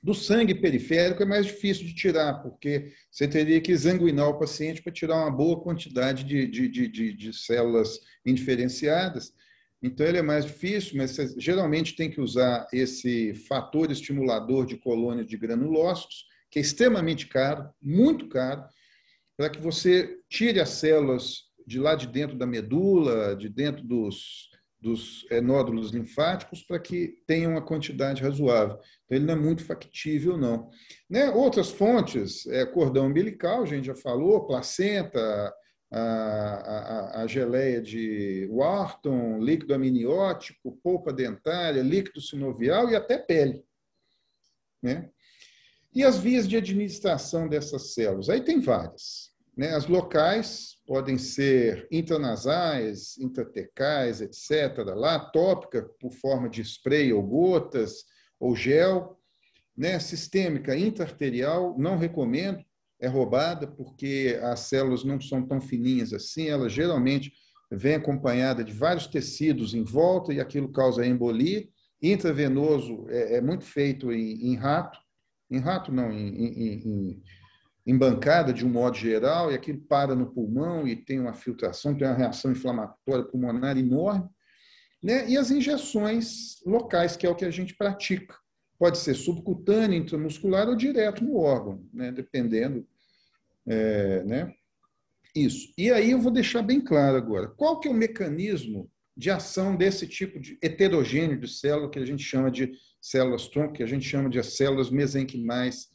Do sangue periférico é mais difícil de tirar, porque você teria que exanguinar o paciente para tirar uma boa quantidade de células indiferenciadas. Então, ele é mais difícil, mas você geralmente tem que usar esse fator estimulador de colônias de granulócitos, que é extremamente caro, muito caro, para que você tire as células de lá de dentro da medula, de dentro dos nódulos linfáticos, para que tenha uma quantidade razoável. Então, ele não é muito factível, não. Né? Outras fontes, cordão umbilical, a gente já falou, placenta, a geleia de Wharton, líquido amniótico, polpa dentária, líquido sinovial e até pele. Né? E as vias de administração dessas células? Aí tem várias. Né? As locais podem ser intranasais, intratecais, etc. Lá, tópica, por forma de spray ou gotas, ou gel. Né? Sistêmica, intraarterial, não recomendo, é roubada, porque as células não são tão fininhas assim, elas geralmente vêm acompanhada de vários tecidos em volta e aquilo causa embolia. Intravenoso é muito feito em rato, não, em bancada de um modo geral, e aquilo para no pulmão e tem uma filtração, tem uma reação inflamatória pulmonar enorme. Né? E as injeções locais, que é o que a gente pratica. Pode ser subcutâneo, intramuscular ou direto no órgão, né? Dependendo. Né? Isso. E aí eu vou deixar bem claro agora. Qual que é o mecanismo de ação desse tipo de heterogêneo de célula que a gente chama de células-tronco, que a gente chama de células mesenquimais,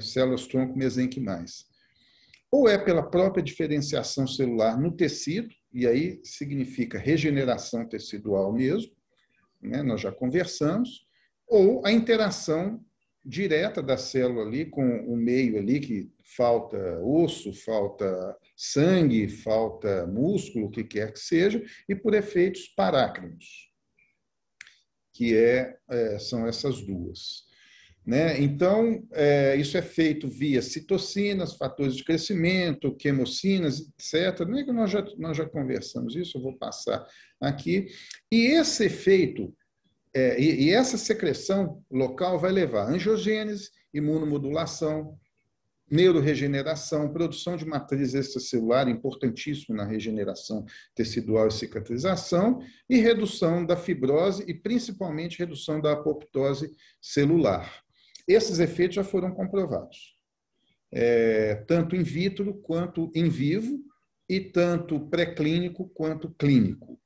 células-tronco mesenquimais? Ou é pela própria diferenciação celular no tecido, e aí significa regeneração tecidual mesmo, né? Nós já conversamos, ou a interação direta da célula ali com o meio ali, que falta osso, falta sangue, falta músculo, o que quer que seja, e por efeitos parácrinos, que são essas duas. Né? Então, isso é feito via citocinas, fatores de crescimento, quemocinas, etc. Não é que nós já conversamos isso, eu vou passar aqui. E esse efeito e essa secreção local vai levar a angiogênese, imunomodulação, neuroregeneração, produção de matriz extracelular, importantíssimo na regeneração tecidual e cicatrização, e redução da fibrose e, principalmente, redução da apoptose celular. Esses efeitos já foram comprovados, tanto in vitro quanto in vivo, e tanto pré-clínico quanto clínico.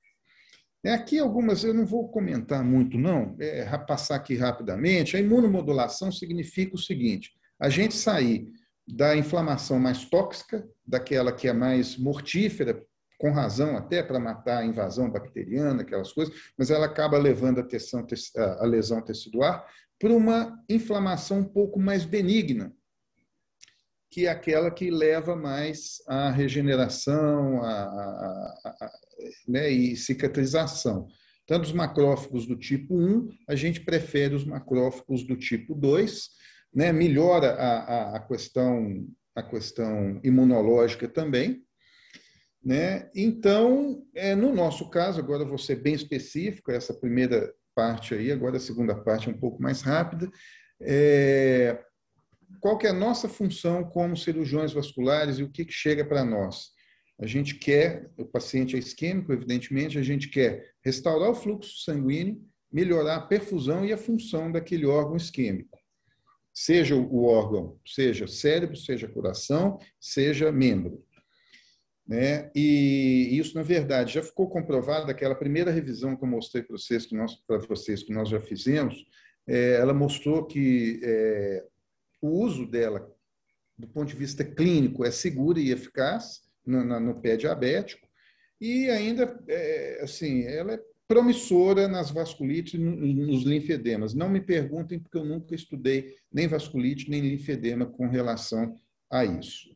Aqui algumas, eu não vou comentar muito, não, passar aqui rapidamente. A imunomodulação significa o seguinte: a gente sair da inflamação mais tóxica, daquela que é mais mortífera, com razão até para matar a invasão bacteriana, aquelas coisas, mas ela acaba levando a lesão tecidual, para uma inflamação um pouco mais benigna, que é aquela que leva mais à regeneração né, e cicatrização. Tanto os macrófagos do tipo 1, a gente prefere os macrófagos do tipo 2, né, melhora a questão imunológica também. Né? Então, no nosso caso, agora eu vou ser bem específico, essa primeira parte aí, agora a segunda parte é um pouco mais rápida. Qual que é a nossa função como cirurgiões vasculares e o que chega para nós? A gente quer, o paciente é isquêmico, evidentemente, a gente quer restaurar o fluxo sanguíneo, melhorar a perfusão e a função daquele órgão isquêmico. Seja o órgão, seja cérebro, seja coração, seja membro. Né? E isso, na verdade, já ficou comprovado, aquela primeira revisão que eu mostrei para vocês, que nós já fizemos, ela mostrou que o uso dela, do ponto de vista clínico, é seguro e eficaz no pé diabético, e ainda, assim, ela é promissora nas vasculites e nos linfedemas. Não me perguntem, porque eu nunca estudei nem vasculite, nem linfedema com relação a isso.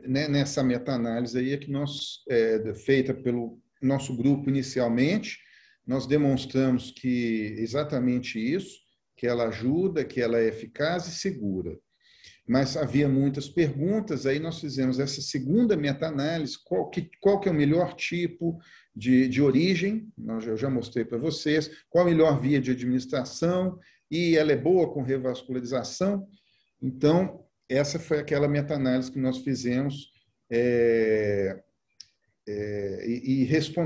Nessa meta-análise aí que feita pelo nosso grupo inicialmente, nós demonstramos que exatamente isso, que ela ajuda, que ela é eficaz e segura. Mas havia muitas perguntas, aí nós fizemos essa segunda meta-análise, qual que é o melhor tipo de origem, eu já mostrei para vocês, qual a melhor via de administração, e ela é boa com revascularização. Então, essa foi aquela meta-análise que nós fizemos e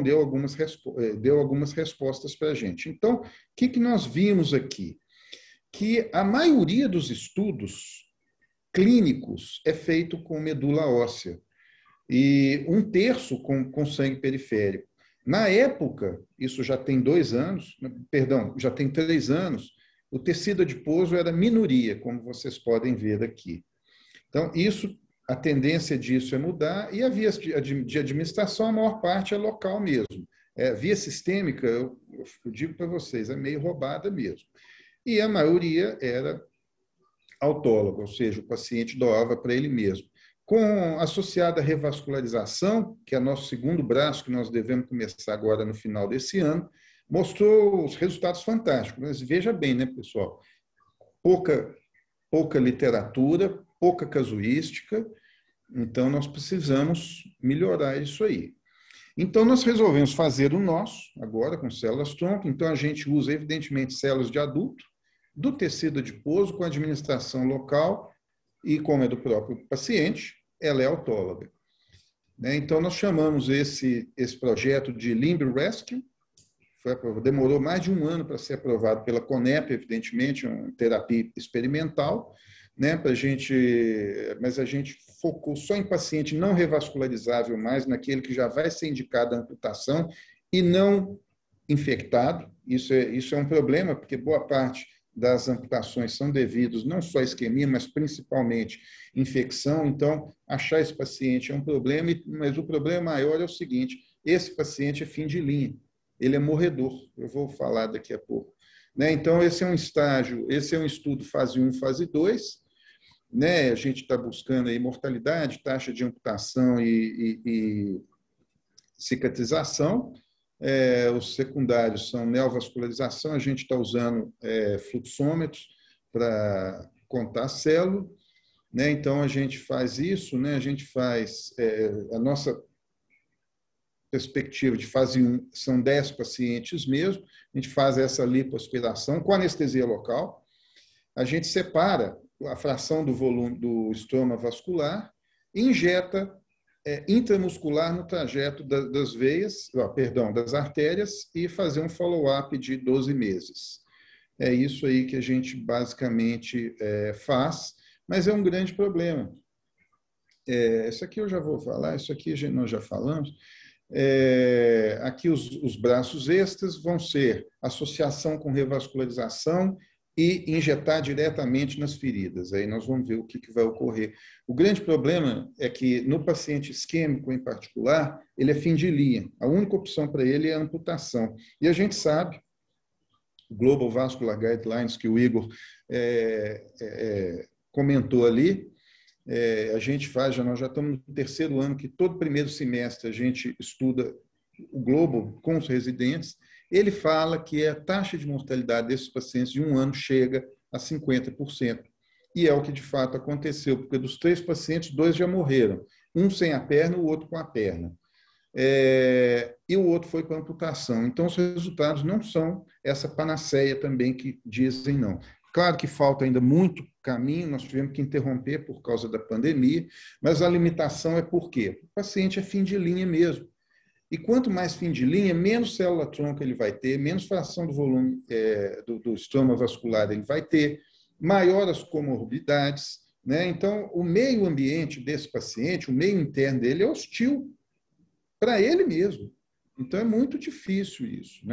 deu algumas respostas para a gente. Então, o que nós vimos aqui? Que a maioria dos estudos clínicos é feito com medula óssea e 1/3 com sangue periférico. Na época, isso já tem 2 anos, perdão, já tem 3 anos, o tecido adiposo era minoria, como vocês podem ver aqui. Então, a tendência disso é mudar, e a via de administração, a maior parte é local mesmo. Via sistêmica, eu digo para vocês, é meio roubada mesmo. E a maioria era autóloga, ou seja, o paciente doava para ele mesmo. Com associada revascularização, que é nosso segundo braço, que nós devemos começar agora no final desse ano, mostrou os resultados fantásticos. Mas veja bem, né, pessoal? Pouca literatura, pouca casuística, então nós precisamos melhorar isso aí. Então, nós resolvemos fazer o nosso, agora com células-tronco. Então, a gente usa, evidentemente, células de adulto, do tecido adiposo, com administração local, e como é do próprio paciente, ela é autóloga. Então, nós chamamos esse projeto de Limb Rescue. Demorou mais de 1 ano para ser aprovado pela CONEP, evidentemente, uma terapia experimental, mas a gente focou só em paciente não revascularizável mais, naquele que já vai ser indicado a amputação e não infectado. Isso é um problema, porque boa parte das amputações são devidos não só à isquemia, mas principalmente infecção. Então, achar esse paciente é um problema, mas o problema maior é o seguinte: esse paciente é fim de linha, ele é morredor, eu vou falar daqui a pouco. Então, esse é um estudo fase 1, fase 2. A gente está buscando aí mortalidade, taxa de amputação e cicatrização. Os secundários são neovascularização, a gente está usando fluxômetros para contar a célula. Então, a gente faz isso, a gente faz a nossa perspectiva de fase 1, são 10 pacientes mesmo, a gente faz essa lipoaspiração com anestesia local, a gente separa a fração do volume do estroma vascular e injeta intramuscular no trajeto das veias, das artérias, e fazer um follow-up de 12 meses. É isso aí que a gente basicamente faz, mas é um grande problema. Isso aqui eu já vou falar, isso aqui nós já falamos. Aqui os braços extras vão ser associação com revascularização e injetar diretamente nas feridas. Aí nós vamos ver o que vai ocorrer. O grande problema é que, no paciente isquêmico em particular, ele é fim de linha. A única opção para ele é a amputação. E a gente sabe, Global Vascular Guidelines, que o Igor comentou ali, a gente faz, nós já estamos no 3º ano, que todo primeiro semestre a gente estuda o Global com os residentes. Ele fala que a taxa de mortalidade desses pacientes de 1 ano chega a 50%. E é o que de fato aconteceu, porque dos 3 pacientes, 2 já morreram. Um sem a perna, o outro com a perna. E o outro foi com a amputação. Então, os resultados não são essa panaceia também que dizem não. Claro que falta ainda muito caminho, nós tivemos que interromper por causa da pandemia, mas a limitação é por quê? O paciente é fim de linha mesmo. E quanto mais fim de linha, menos célula-tronco ele vai ter, menos fração do volume do estroma vascular ele vai ter, maior as comorbidades. Então, o meio ambiente desse paciente, o meio interno dele é hostil para ele mesmo. Então, é muito difícil isso.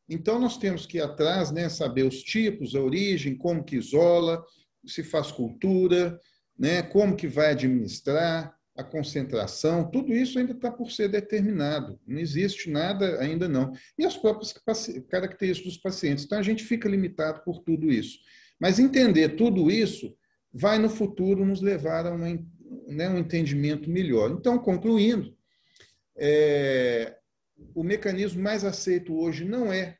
Então, nós temos que ir atrás, saber os tipos, a origem, como que isola, se faz cultura, como que vai administrar. a concentração, tudo isso ainda está por ser determinado. Não existe nada ainda não. E as próprias características dos pacientes. Então, a gente fica limitado por tudo isso. Mas entender tudo isso vai, no futuro, nos levar a um entendimento melhor. Então, concluindo, o mecanismo mais aceito hoje não é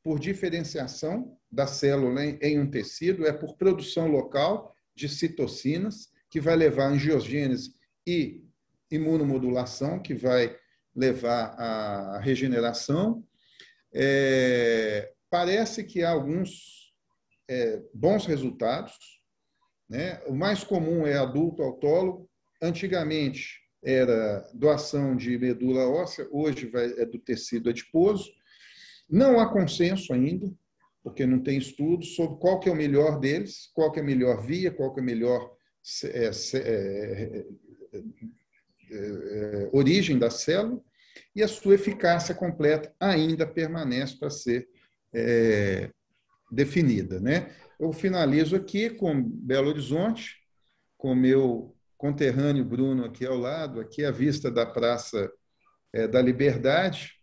por diferenciação da célula em um tecido, é por produção local de citocinas, que vai levar a angiogênese e imunomodulação, que vai levar à regeneração. Parece que há alguns bons resultados, né? O mais comum é adulto autólogo. Antigamente era doação de medula óssea, hoje é do tecido adiposo. Não há consenso ainda, porque não tem estudos sobre qual que é o melhor deles, qual que é a melhor via, qual que é a melhor origem da célula, e a sua eficácia completa ainda permanece para ser definida, né? Eu finalizo aqui com Belo Horizonte, com meu conterrâneo Bruno aqui ao lado, aqui à vista da Praça da Liberdade,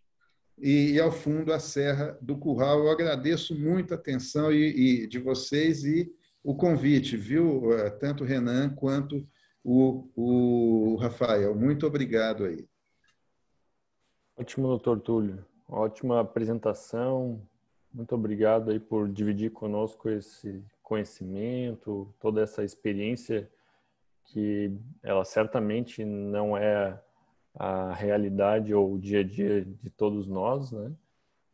e ao fundo a Serra do Curral. Eu agradeço muito a atenção de vocês e o convite, viu? Tanto o Renan quanto o Rafael. Muito obrigado aí. Ótimo, doutor Túlio. Ótima apresentação. Muito obrigado aí por dividir conosco esse conhecimento, toda essa experiência, que ela certamente não é a realidade ou o dia a dia de todos nós, né?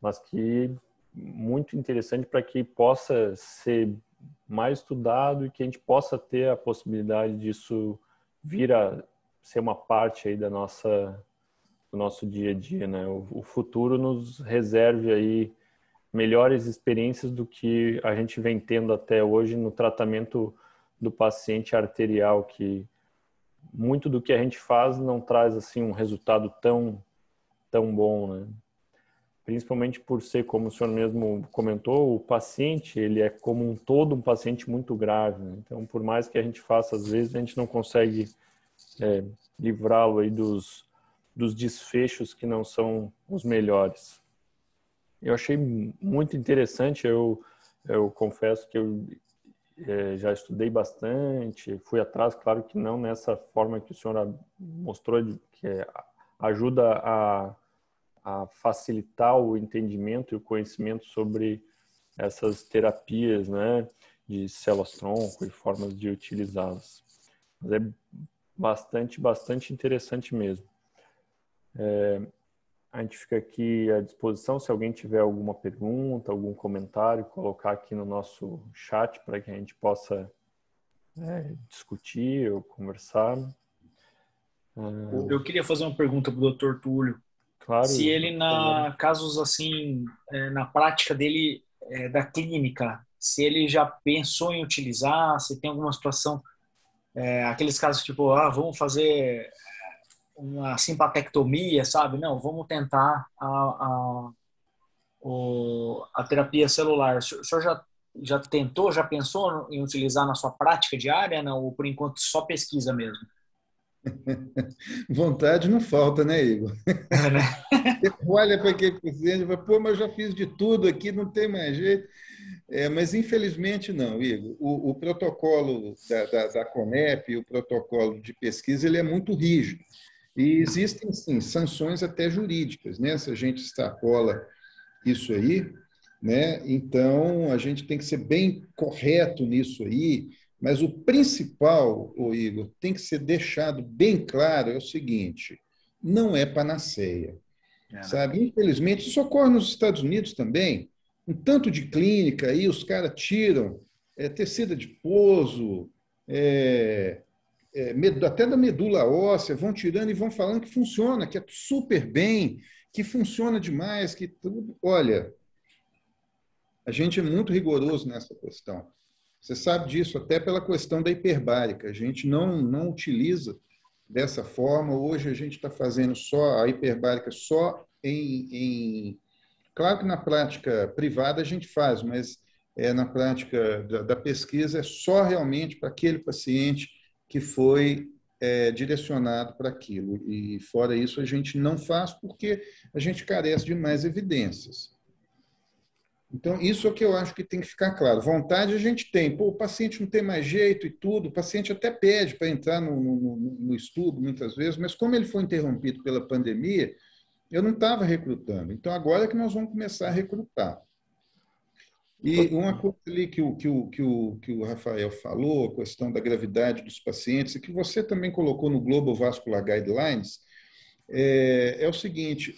Mas que muito interessante para que possa ser mais estudado e que a gente possa ter a possibilidade disso vir a ser uma parte aí do nosso dia a dia, né? O futuro nos reserve aí melhores experiências do que a gente vem tendo até hoje no tratamento do paciente arterial, que muito do que a gente faz não traz assim um resultado tão bom, né? Principalmente por ser, como o senhor mesmo comentou, o paciente, ele é como um todo um paciente muito grave, né? Então, por mais que a gente faça, às vezes a gente não consegue livrá-lo aí dos desfechos que não são os melhores. Eu achei muito interessante, eu confesso que eu já estudei bastante, fui atrás, claro que não nessa forma que o senhor mostrou, que ajuda a facilitar o entendimento e o conhecimento sobre essas terapias, né, de células-tronco e formas de utilizá-las. Mas é bastante interessante mesmo. A gente fica aqui à disposição, se alguém tiver alguma pergunta, algum comentário, colocar aqui no nosso chat para que a gente possa discutir ou conversar. Eu queria fazer uma pergunta para o Dr. Túlio. Claro. Se ele, casos assim, na prática dele, da clínica, se ele já pensou em utilizar, se tem alguma situação, aqueles casos tipo, vamos fazer uma simpatectomia, sabe? Não, vamos tentar a terapia celular. O senhor já tentou, já pensou em utilizar na sua prática diária, não? Ou por enquanto só pesquisa mesmo? Vontade não falta, né, Igor? Né? Você olha para aquele paciente e fala, pô, mas eu já fiz de tudo aqui, não tem mais jeito. Mas, infelizmente, não, Igor. O protocolo da CONEP, o protocolo de pesquisa, ele é muito rígido. E existem, sim, sanções até jurídicas, né? Se a gente extrapola isso aí, né? Então, a gente tem que ser bem correto nisso aí, mas o principal, Igor, tem que ser deixado bem claro, é o seguinte, não é panaceia, sabe? Infelizmente, isso ocorre nos Estados Unidos também, um tanto de clínica aí, os caras tiram tecido adiposo, até da medula óssea, vão tirando e vão falando que funciona, que é super bem, que funciona demais, que tudo. Olha, a gente é muito rigoroso nessa questão. Você sabe disso até pela questão da hiperbárica. A gente não utiliza dessa forma. Hoje a gente está fazendo só a hiperbárica só Claro que na prática privada a gente faz, mas na prática da pesquisa é só realmente para aquele paciente que foi direcionado para aquilo. E, fora isso, a gente não faz porque a gente carece de mais evidências. Então, isso é o que eu acho que tem que ficar claro. Vontade a gente tem. Pô, o paciente não tem mais jeito e tudo, o paciente até pede para entrar no estudo, muitas vezes, mas como ele foi interrompido pela pandemia, eu não estava recrutando. Então, agora é que nós vamos começar a recrutar. E uma coisa ali que o Rafael falou, a questão da gravidade dos pacientes, e que você também colocou no Global Vascular Guidelines, é o seguinte,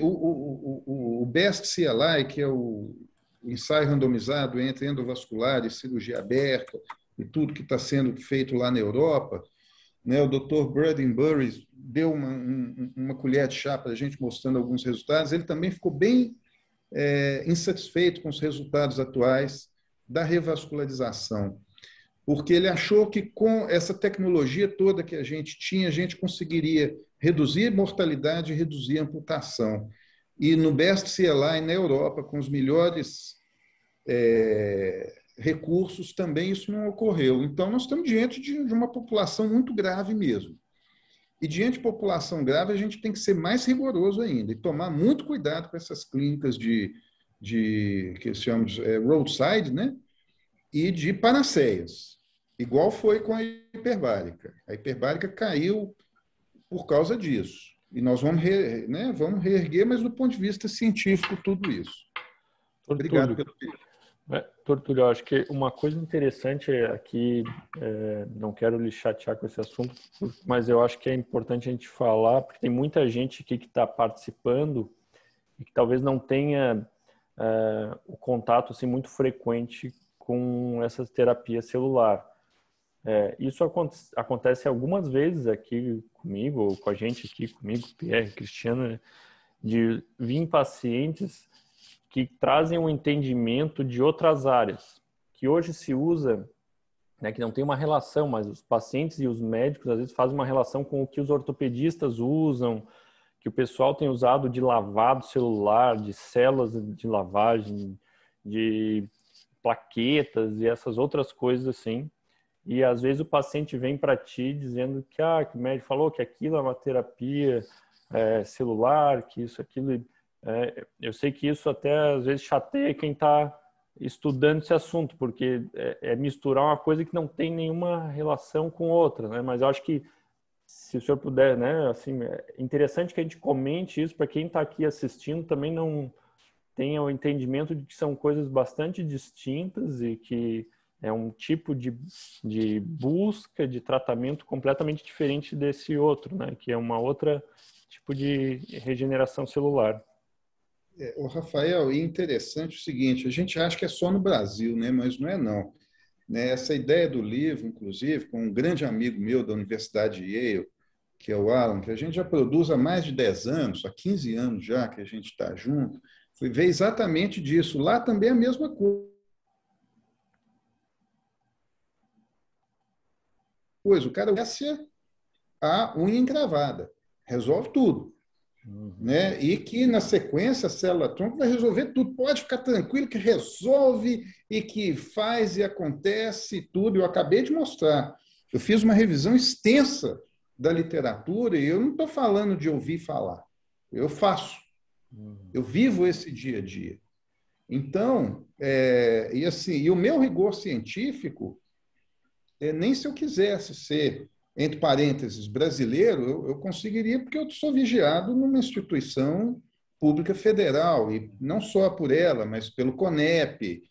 o BEST-CLI, que é o ensaio randomizado entre endovascular e cirurgia aberta, e tudo que está sendo feito lá na Europa, né, o Dr. Braden Burris deu uma colher de chá para a gente, mostrando alguns resultados. Ele também ficou bem insatisfeito com os resultados atuais da revascularização, porque ele achou que com essa tecnologia toda que a gente tinha, a gente conseguiria reduzir mortalidade e reduzir amputação. E no BEST-CLI, na Europa, com os melhores recursos, também isso não ocorreu. Então, nós estamos diante de uma população muito grave mesmo. E diante de população grave, a gente tem que ser mais rigoroso ainda e tomar muito cuidado com essas clínicas que chamamos roadside, né? E de panaceias, igual foi com a hiperbárica. A hiperbárica caiu por causa disso. E nós vamos reerguer, mas do ponto de vista científico, tudo isso. Obrigado pelo tempo. Tortúlio, eu acho que uma coisa interessante aqui, não quero lhe chatear com esse assunto, mas eu acho que é importante a gente falar, porque tem muita gente aqui que está participando e que talvez não tenha o contato assim, muito frequente com essa terapia celular. Isso acontece algumas vezes aqui comigo, ou com a gente aqui, comigo, Pierre, Cristiano, de vir pacientes que trazem um entendimento de outras áreas, que hoje se usa, né, que não tem uma relação, mas os pacientes e os médicos às vezes fazem uma relação com o que os ortopedistas usam, que o pessoal tem usado de lavado celular, de células de lavagem, de plaquetas e essas outras coisas assim. E às vezes o paciente vem para ti dizendo que o médico falou que aquilo é uma terapia celular, que isso, aquilo. Eu sei que isso até às vezes chateia quem está estudando esse assunto, porque é misturar uma coisa que não tem nenhuma relação com outra, né? Mas eu acho que se o senhor puder, né, assim, é interessante que a gente comente isso para quem está aqui assistindo também não tenha o entendimento de que são coisas bastante distintas e que é um tipo de busca de tratamento completamente diferente desse outro, né? Que é uma outra tipo de regeneração celular. O Rafael, é interessante o seguinte, a gente acha que é só no Brasil, né? Mas não é não. Né? Essa ideia do livro, inclusive, com um grande amigo meu da Universidade de Yale, que é o Alan, que a gente já produz há mais de 10 anos, há 15 anos já que a gente está junto, foi ver exatamente disso. Lá também é a mesma coisa. O cara desce a unha encravada, resolve tudo. Né? E que, na sequência, a célula-tronco vai resolver tudo. Pode ficar tranquilo que resolve e que faz e acontece tudo. Eu acabei de mostrar. Eu fiz uma revisão extensa da literatura e eu não estou falando de ouvir falar. Eu faço. Eu vivo esse dia a dia. Então, e o meu rigor científico, nem se eu quisesse ser, entre parênteses, brasileiro, eu conseguiria, porque eu sou vigiado numa instituição pública federal, e não só por ela, mas pelo CONEP,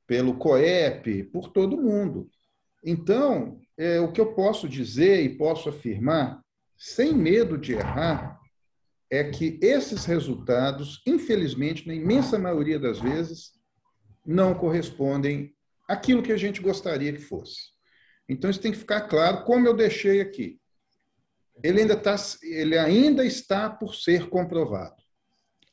pelo COEP, por todo mundo. Então, o que eu posso dizer e posso afirmar, sem medo de errar, é que esses resultados, infelizmente, na imensa maioria das vezes, não correspondem àquilo que a gente gostaria que fosse. Então, isso tem que ficar claro, como eu deixei aqui. Ele ainda está por ser comprovado.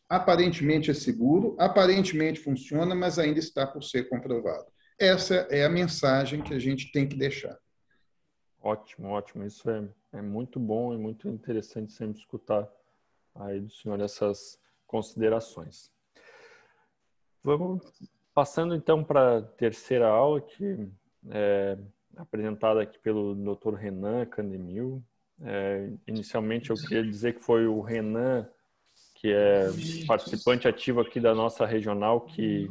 Aparentemente é seguro, aparentemente funciona, mas ainda está por ser comprovado. Essa é a mensagem que a gente tem que deixar. Ótimo, ótimo. Isso é muito bom e muito interessante sempre escutar aí do senhor essas considerações. Vamos passando então para a terceira aula, que apresentada aqui pelo Dr. Renan Candemil. Inicialmente eu queria dizer que foi o Renan, que é participante ativo aqui da nossa regional, que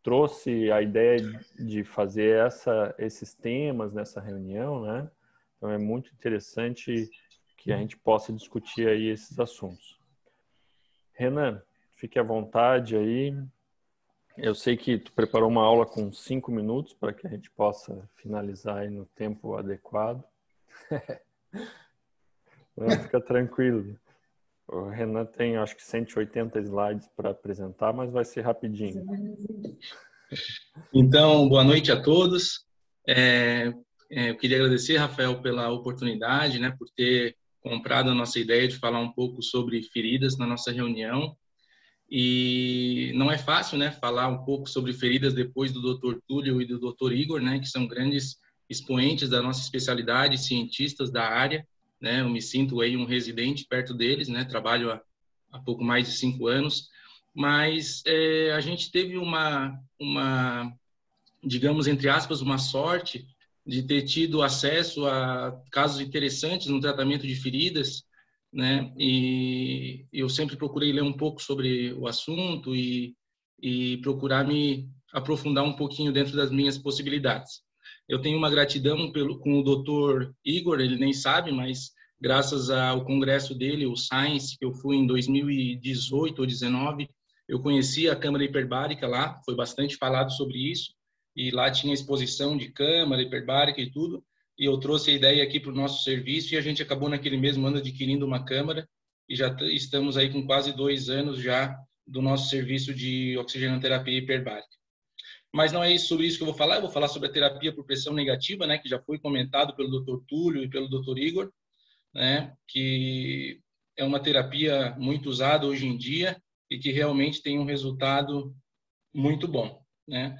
trouxe a ideia de fazer esses temas nessa reunião, né? Então é muito interessante que a gente possa discutir aí esses assuntos. Renan, fique à vontade aí. Eu sei que tu preparou uma aula com 5 minutos para que a gente possa finalizar aí no tempo adequado. Não, fica tranquilo. O Renan tem, acho que 180 slides para apresentar, mas vai ser rapidinho. Então, boa noite a todos. Eu queria agradecer, Rafael, pela oportunidade, né, por ter comprado a nossa ideia de falar um pouco sobre feridas na nossa reunião. E não é fácil, né, falar um pouco sobre feridas depois do Dr. Túlio e do Dr. Igor, né, que são grandes expoentes da nossa especialidade, cientistas da área, né. Eu me sinto aí um residente perto deles, né, trabalho há pouco mais de 5 anos, mas a gente teve uma, digamos, entre aspas, uma sorte de ter tido acesso a casos interessantes no tratamento de feridas, né? E eu sempre procurei ler um pouco sobre o assunto e procurar me aprofundar um pouquinho dentro das minhas possibilidades. Eu tenho uma gratidão com o Dr. Igor, ele nem sabe, mas graças ao congresso dele, o Science, que eu fui em 2018 ou 2019, eu conheci a câmara hiperbárica lá, foi bastante falado sobre isso, e lá tinha exposição de câmara hiperbárica e tudo, e eu trouxe a ideia aqui para o nosso serviço, e a gente acabou naquele mesmo ano adquirindo uma câmara, e já estamos aí com quase 2 anos já do nosso serviço de oxigenoterapia hiperbárica. Mas não é sobre isso que eu vou falar sobre a terapia por pressão negativa, né, que já foi comentado pelo Dr. Túlio e pelo Dr. Igor, né, que é uma terapia muito usada hoje em dia e que realmente tem um resultado muito bom, né.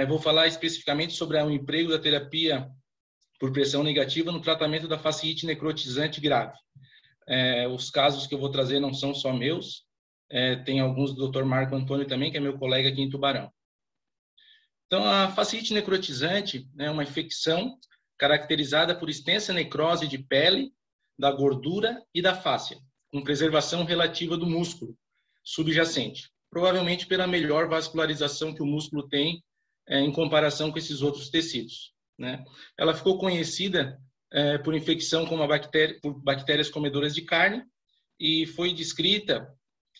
Vou falar especificamente sobre o emprego da terapia por pressão negativa no tratamento da fasciite necrotizante grave. Os casos que eu vou trazer não são só meus, tem alguns do Dr. Marco Antônio também, que é meu colega aqui em Tubarão. Então, a fasciite necrotizante é uma infecção caracterizada por extensa necrose de pele, da gordura e da fáscia, com preservação relativa do músculo subjacente, provavelmente pela melhor vascularização que o músculo tem em comparação com esses outros tecidos, né? Ela ficou conhecida por infecção por bactérias comedoras de carne e foi descrita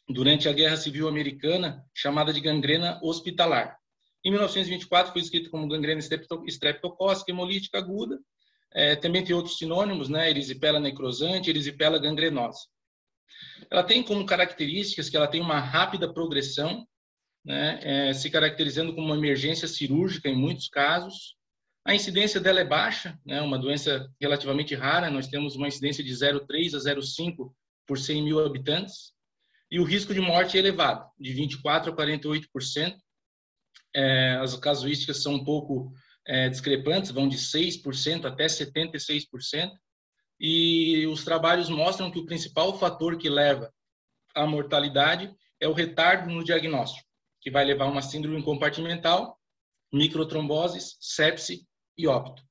durante a Guerra Civil Americana, chamada de gangrena hospitalar. Em 1924 foi descrita como gangrena estreptocócica hemolítica aguda. Também tem outros sinônimos, né? Erisipela necrosante, erisipela gangrenosa. Ela tem como características que ela tem uma rápida progressão, né? Se caracterizando como uma emergência cirúrgica em muitos casos. A incidência dela é baixa, né? Uma doença relativamente rara, nós temos uma incidência de 0,3 a 0,5 por 100 mil habitantes. E o risco de morte é elevado, de 24% a 48%. As casuísticas são um pouco discrepantes, vão de 6% até 76%. E os trabalhos mostram que o principal fator que leva à mortalidade é o retardo no diagnóstico, que vai levar a uma síndrome compartimental, microtromboses, sepse e óbito.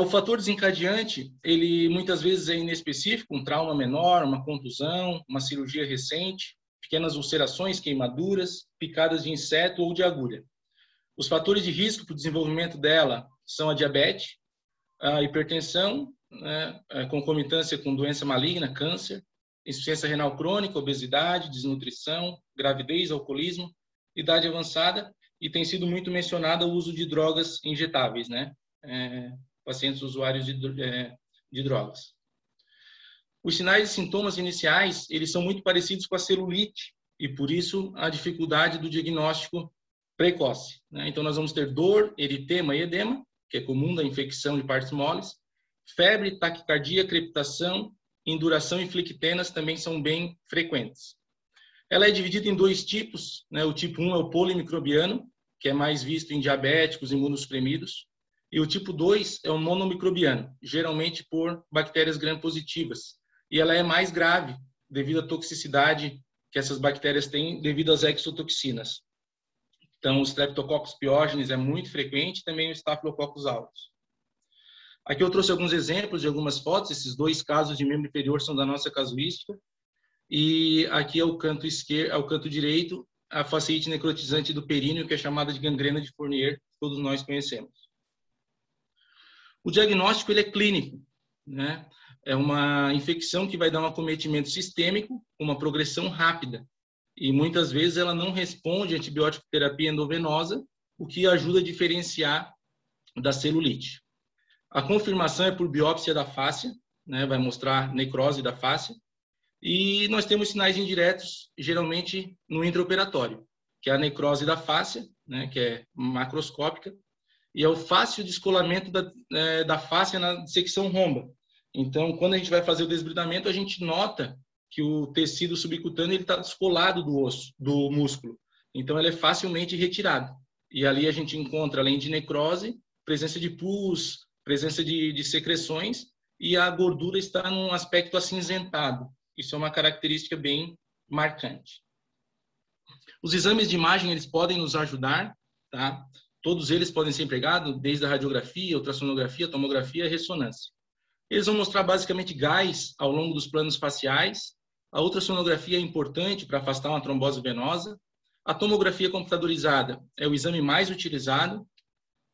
O fator desencadeante, ele muitas vezes é inespecífico, um trauma menor, uma contusão, uma cirurgia recente, pequenas ulcerações, queimaduras, picadas de inseto ou de agulha. Os fatores de risco para o desenvolvimento dela são a diabetes, a hipertensão, né, a concomitância com doença maligna, câncer, insuficiência renal crônica, obesidade, desnutrição, gravidez, alcoolismo, idade avançada, e tem sido muito mencionado o uso de drogas injetáveis, né? Pacientes usuários de drogas. Os sinais e sintomas iniciais, eles são muito parecidos com a celulite, e por isso a dificuldade do diagnóstico precoce, né? Então nós vamos ter dor, eritema e edema, que é comum da infecção de partes moles, febre, taquicardia, crepitação, induração e flictenas também são bem frequentes. Ela é dividida em 2 tipos, né? O tipo 1 é o polimicrobiano, que é mais visto em diabéticos, imunossuprimidos, e o tipo 2 é o monomicrobiano, geralmente por bactérias gram-positivas, e ela é mais grave devido à toxicidade que essas bactérias têm devido às exotoxinas. Então, o Streptococcus pyogenes é muito frequente, também o Staphylococcus aureus. Aqui eu trouxe alguns exemplos de algumas fotos. Esses 2 casos de membro inferior são da nossa casuística. E aqui é o canto esquerdo, o canto direito, a fasciite necrotizante do períneo, que é chamada de gangrena de Fournier, que todos nós conhecemos. O diagnóstico ele é clínico, né? É uma infecção que vai dar um acometimento sistêmico, uma progressão rápida. E muitas vezes ela não responde à antibiótico terapia endovenosa, o que ajuda a diferenciar da celulite. A confirmação é por biópsia da fáscia, né? Vai mostrar necrose da fáscia. E nós temos sinais indiretos, geralmente no intraoperatório, que é a necrose da fáscia, né? Que é macroscópica, e é o fácil descolamento da fáscia na dissecção romba. Então, quando a gente vai fazer o desbridamento, a gente nota que o tecido subcutâneo está descolado do osso, do músculo. Então, ele é facilmente retirado. E ali a gente encontra, além de necrose, presença de pus, presença de secreções, e a gordura está num aspecto acinzentado. Isso é uma característica bem marcante. Os exames de imagem, eles podem nos ajudar, tá? Todos eles podem ser empregados, desde a radiografia, ultrassonografia, tomografia e ressonância. Eles vão mostrar basicamente gás ao longo dos planos faciais. A ultrassonografia é importante para afastar uma trombose venosa. A tomografia computadorizada é o exame mais utilizado.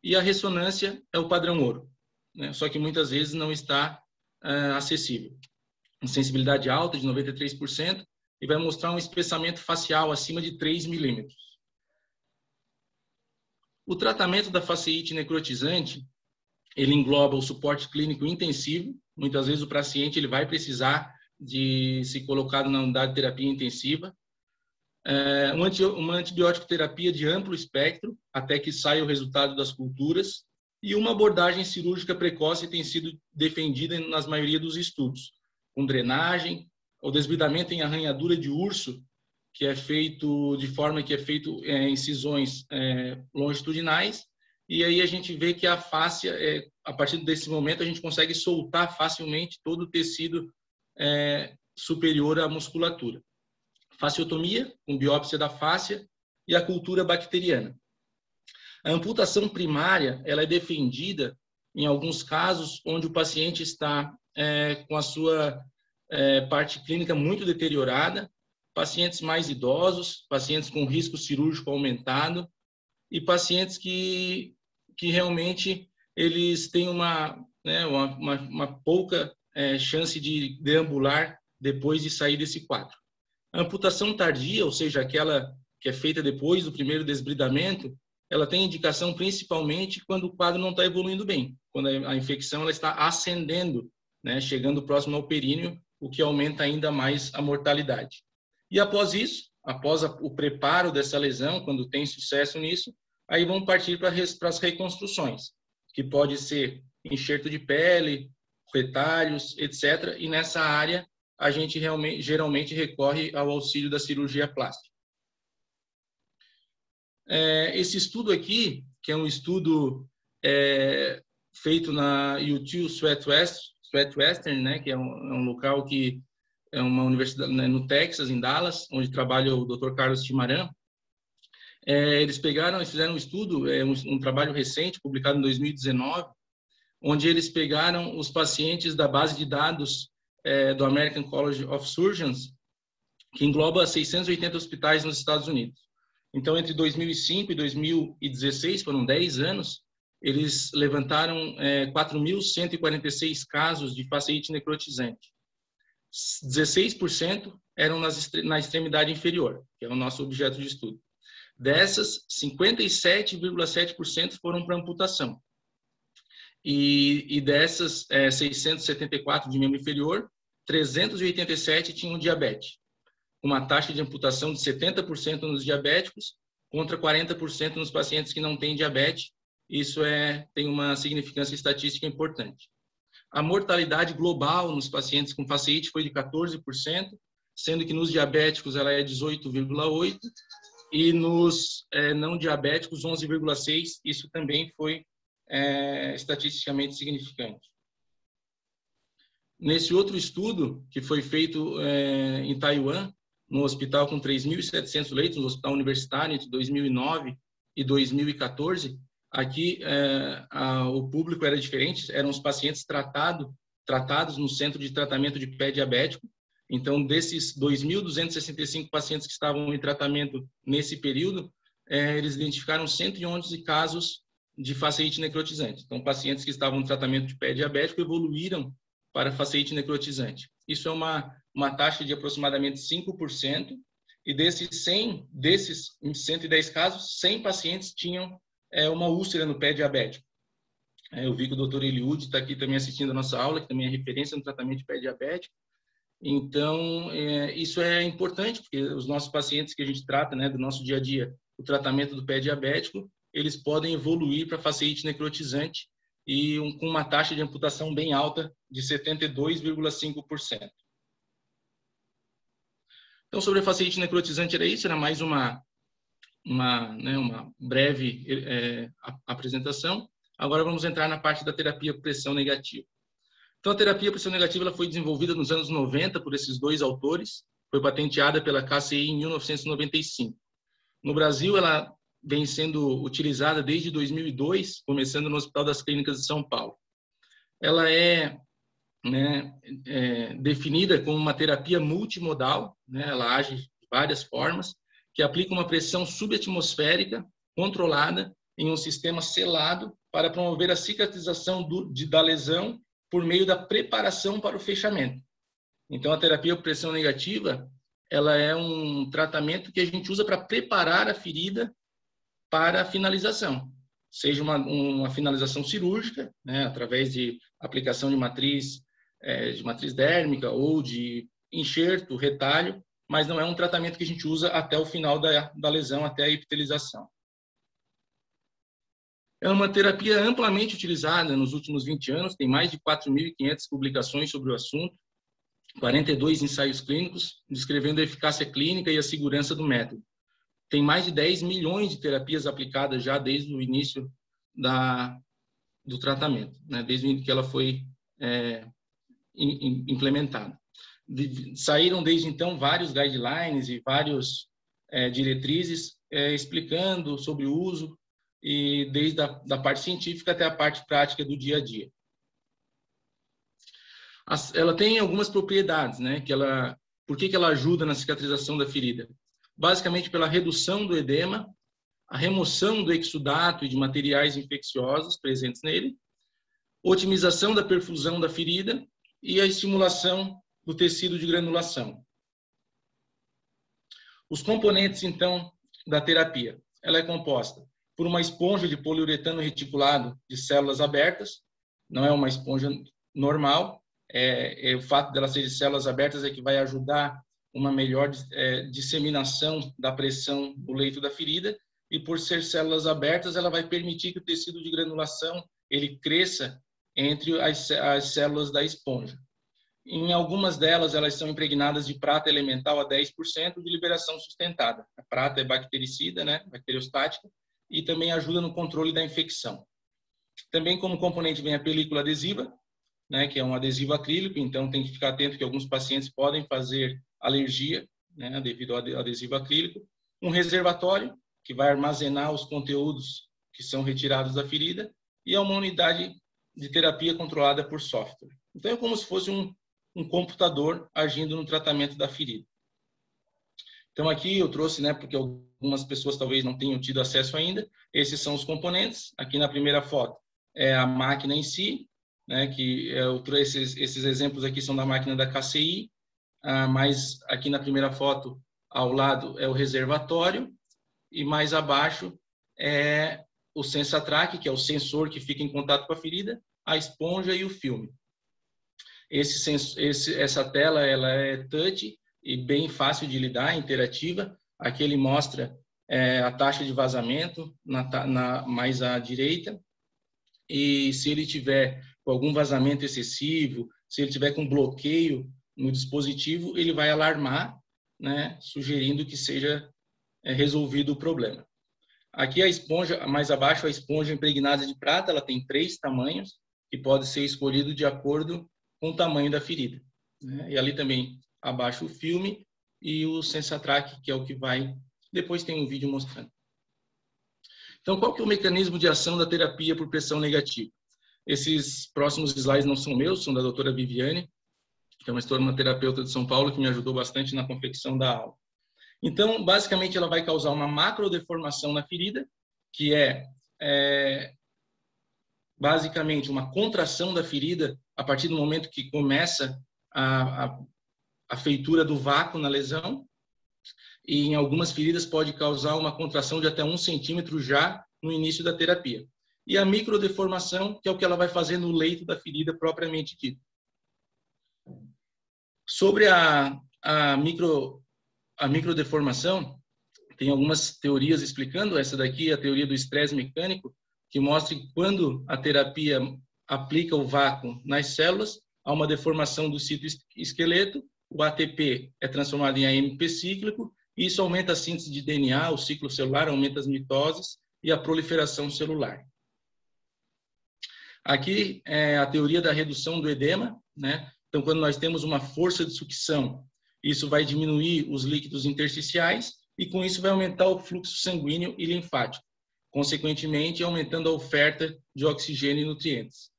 E a ressonância é o padrão ouro, né? Só que muitas vezes não está acessível. Uma sensibilidade alta, de 93%, e vai mostrar um espessamento facial acima de 3 milímetros. O tratamento da fasciite necrotizante, ele engloba o suporte clínico intensivo. Muitas vezes o paciente ele vai precisar de ser colocado na unidade de terapia intensiva. Uma antibiótico terapia de amplo espectro, até que saia o resultado das culturas. E uma abordagem cirúrgica precoce tem sido defendida nas maioria dos estudos, com drenagem, o desbridamento em arranhadura de urso, que é feito de forma que é feito incisões longitudinais, e aí a gente vê que a fáscia, a partir desse momento, a gente consegue soltar facilmente todo o tecido superior à musculatura. Fasciotomia, com biópsia da fáscia, e a cultura bacteriana. A amputação primária, ela é defendida em alguns casos onde o paciente está com a sua parte clínica muito deteriorada, pacientes mais idosos, pacientes com risco cirúrgico aumentado e pacientes que realmente eles têm uma pouca chance de deambular depois de sair desse quadro. A amputação tardia, ou seja, aquela que é feita depois do primeiro desbridamento, ela tem indicação principalmente quando o quadro não está evoluindo bem, quando a infecção ela está ascendendo, né, chegando próximo ao períneo, o que aumenta ainda mais a mortalidade. E após isso, após o preparo dessa lesão, quando tem sucesso nisso, aí vão partir para as reconstruções, que pode ser enxerto de pele, retalhos, etc. E nessa área, a gente geralmente recorre ao auxílio da cirurgia plástica. Esse estudo aqui, que é um estudo feito na UT Southwestern, né, que é um local que é uma universidade, né, no Texas, em Dallas, onde trabalha o Dr. Carlos Timarã. Eles fizeram um estudo, um trabalho recente, publicado em 2019, onde eles pegaram os pacientes da base de dados do American College of Surgeons, que engloba 680 hospitais nos Estados Unidos. Então, entre 2005 e 2016, foram 10 anos, eles levantaram 4.146 casos de fasciite necrotizante. 16% eram na extremidade inferior, que é o nosso objeto de estudo. Dessas, 57,7% foram para amputação. E dessas 674 de membro inferior, 387 tinham diabetes, uma taxa de amputação de 70% nos diabéticos contra 40% nos pacientes que não têm diabetes. Isso tem uma significância estatística importante. A mortalidade global nos pacientes com fasciite foi de 14%, sendo que nos diabéticos ela é 18,8% e nos não diabéticos 11,6%. Isso também foi estatisticamente significante. Nesse outro estudo, que foi feito em Taiwan, no hospital com 3.700 leitos, no hospital universitário, entre 2009 e 2014, aqui o público era diferente, eram os pacientes tratados no Centro de Tratamento de Pé Diabético. Então, desses 2.265 pacientes que estavam em tratamento nesse período, eles identificaram 111 casos de fasciite necrotizante. Então, pacientes que estavam no tratamento de pé diabético evoluíram para fasciite necrotizante. Isso é uma taxa de aproximadamente 5%, e desses 110 casos, 100 pacientes tinham uma úlcera no pé diabético. Eu vi que o Dr. Eliud está aqui também assistindo a nossa aula, que também é referência no tratamento de pé diabético. Então, isso é importante, porque os nossos pacientes que a gente trata, né, do nosso dia a dia, o tratamento do pé diabético, eles podem evoluir para fasciite necrotizante e com uma taxa de amputação bem alta de 72,5%. Então, sobre a fasciite necrotizante era isso, era mais uma breve apresentação. Agora vamos entrar na parte da terapia por pressão negativa. Então, a terapia por pressão negativa ela foi desenvolvida nos anos 90 por esses dois autores, foi patenteada pela KCI em 1995. No Brasil, ela vem sendo utilizada desde 2002, começando no Hospital das Clínicas de São Paulo. Ela é definida como uma terapia multimodal, né? Ela age de várias formas, que aplica uma pressão subatmosférica controlada em um sistema selado para promover a cicatrização da lesão por meio da preparação para o fechamento. Então, a terapia por pressão negativa, ela é um tratamento que a gente usa para preparar a ferida para a finalização, seja uma finalização cirúrgica, né, através de aplicação de matriz dérmica ou de enxerto, retalho, mas não é um tratamento que a gente usa até o final da lesão, até a epitelização. É uma terapia amplamente utilizada nos últimos 20 anos, tem mais de 4.500 publicações sobre o assunto, 42 ensaios clínicos, descrevendo a eficácia clínica e a segurança do método. Tem mais de 10 milhões de terapias aplicadas já desde o início do tratamento, né? Desde que ela foi implementada. Saíram desde então vários guidelines e vários diretrizes explicando sobre o uso, e desde da parte científica até a parte prática do dia a dia. Ela tem algumas propriedades, né? Por que ela ajuda na cicatrização da ferida? Basicamente pela redução do edema, a remoção do exudato e de materiais infecciosos presentes nele, otimização da perfusão da ferida e a estimulação do tecido de granulação. Os componentes, então, da terapia. Ela é composta por uma esponja de poliuretano reticulado de células abertas, não é uma esponja normal, o fato dela ser de células abertas é que vai ajudar uma melhor disseminação da pressão no leito da ferida, e por ser células abertas, ela vai permitir que o tecido de granulação ele cresça entre as células da esponja. Em algumas delas, elas são impregnadas de prata elemental a 10% de liberação sustentada. A prata é bactericida, né, bacteriostática, e também ajuda no controle da infecção. Também como componente vem a película adesiva, né, que é um adesivo acrílico, então tem que ficar atento que alguns pacientes podem fazer alergia, né, devido ao adesivo acrílico. Um reservatório, que vai armazenar os conteúdos que são retirados da ferida, e uma unidade de terapia controlada por software. Então é como se fosse um computador agindo no tratamento da ferida. Então aqui eu trouxe, né, porque algumas pessoas talvez não tenham tido acesso ainda, esses são os componentes. Aqui na primeira foto é a máquina em si, né, que eu trouxe esses exemplos aqui são da máquina da KCI, mas aqui na primeira foto ao lado é o reservatório e mais abaixo é o SensaTrack, que é o sensor que fica em contato com a ferida, a esponja e o filme. Essa tela ela é touch e bem fácil de lidar, interativa. Aqui ele mostra a taxa de vazamento mais à direita, e se ele tiver com algum vazamento excessivo, se ele tiver com bloqueio no dispositivo, ele vai alarmar, né, sugerindo que seja resolvido o problema. Aqui a esponja, mais abaixo, a esponja impregnada de prata, ela tem 3 tamanhos, que pode ser escolhido de acordo com o tamanho da ferida, né? E ali também abaixo o filme e o SensaTrack, que é o que vai... Depois tem um vídeo mostrando. Então, qual que é o mecanismo de ação da terapia por pressão negativa? Esses próximos slides não são meus, são da doutora Viviane, que é uma terapeuta de São Paulo que me ajudou bastante na confecção da aula. Então, basicamente, ela vai causar uma macrodeformação na ferida, que é basicamente uma contração da ferida a partir do momento que começa a feitura do vácuo na lesão, e em algumas feridas pode causar uma contração de até 1 centímetro já no início da terapia. E a microdeformação, que é o que ela vai fazer no leito da ferida propriamente dita. Sobre a microdeformação, tem algumas teorias explicando. Essa daqui é a teoria do estresse mecânico, que mostra que quando a terapia aplica o vácuo nas células, há uma deformação do citoesqueleto, o ATP é transformado em AMP cíclico, e isso aumenta a síntese de DNA, o ciclo celular, aumenta as mitoses e a proliferação celular. Aqui é a teoria da redução do edema, né? Então, quando nós temos uma força de sucção, isso vai diminuir os líquidos intersticiais e, com isso, vai aumentar o fluxo sanguíneo e linfático, consequentemente, aumentando a oferta de oxigênio e nutrientes.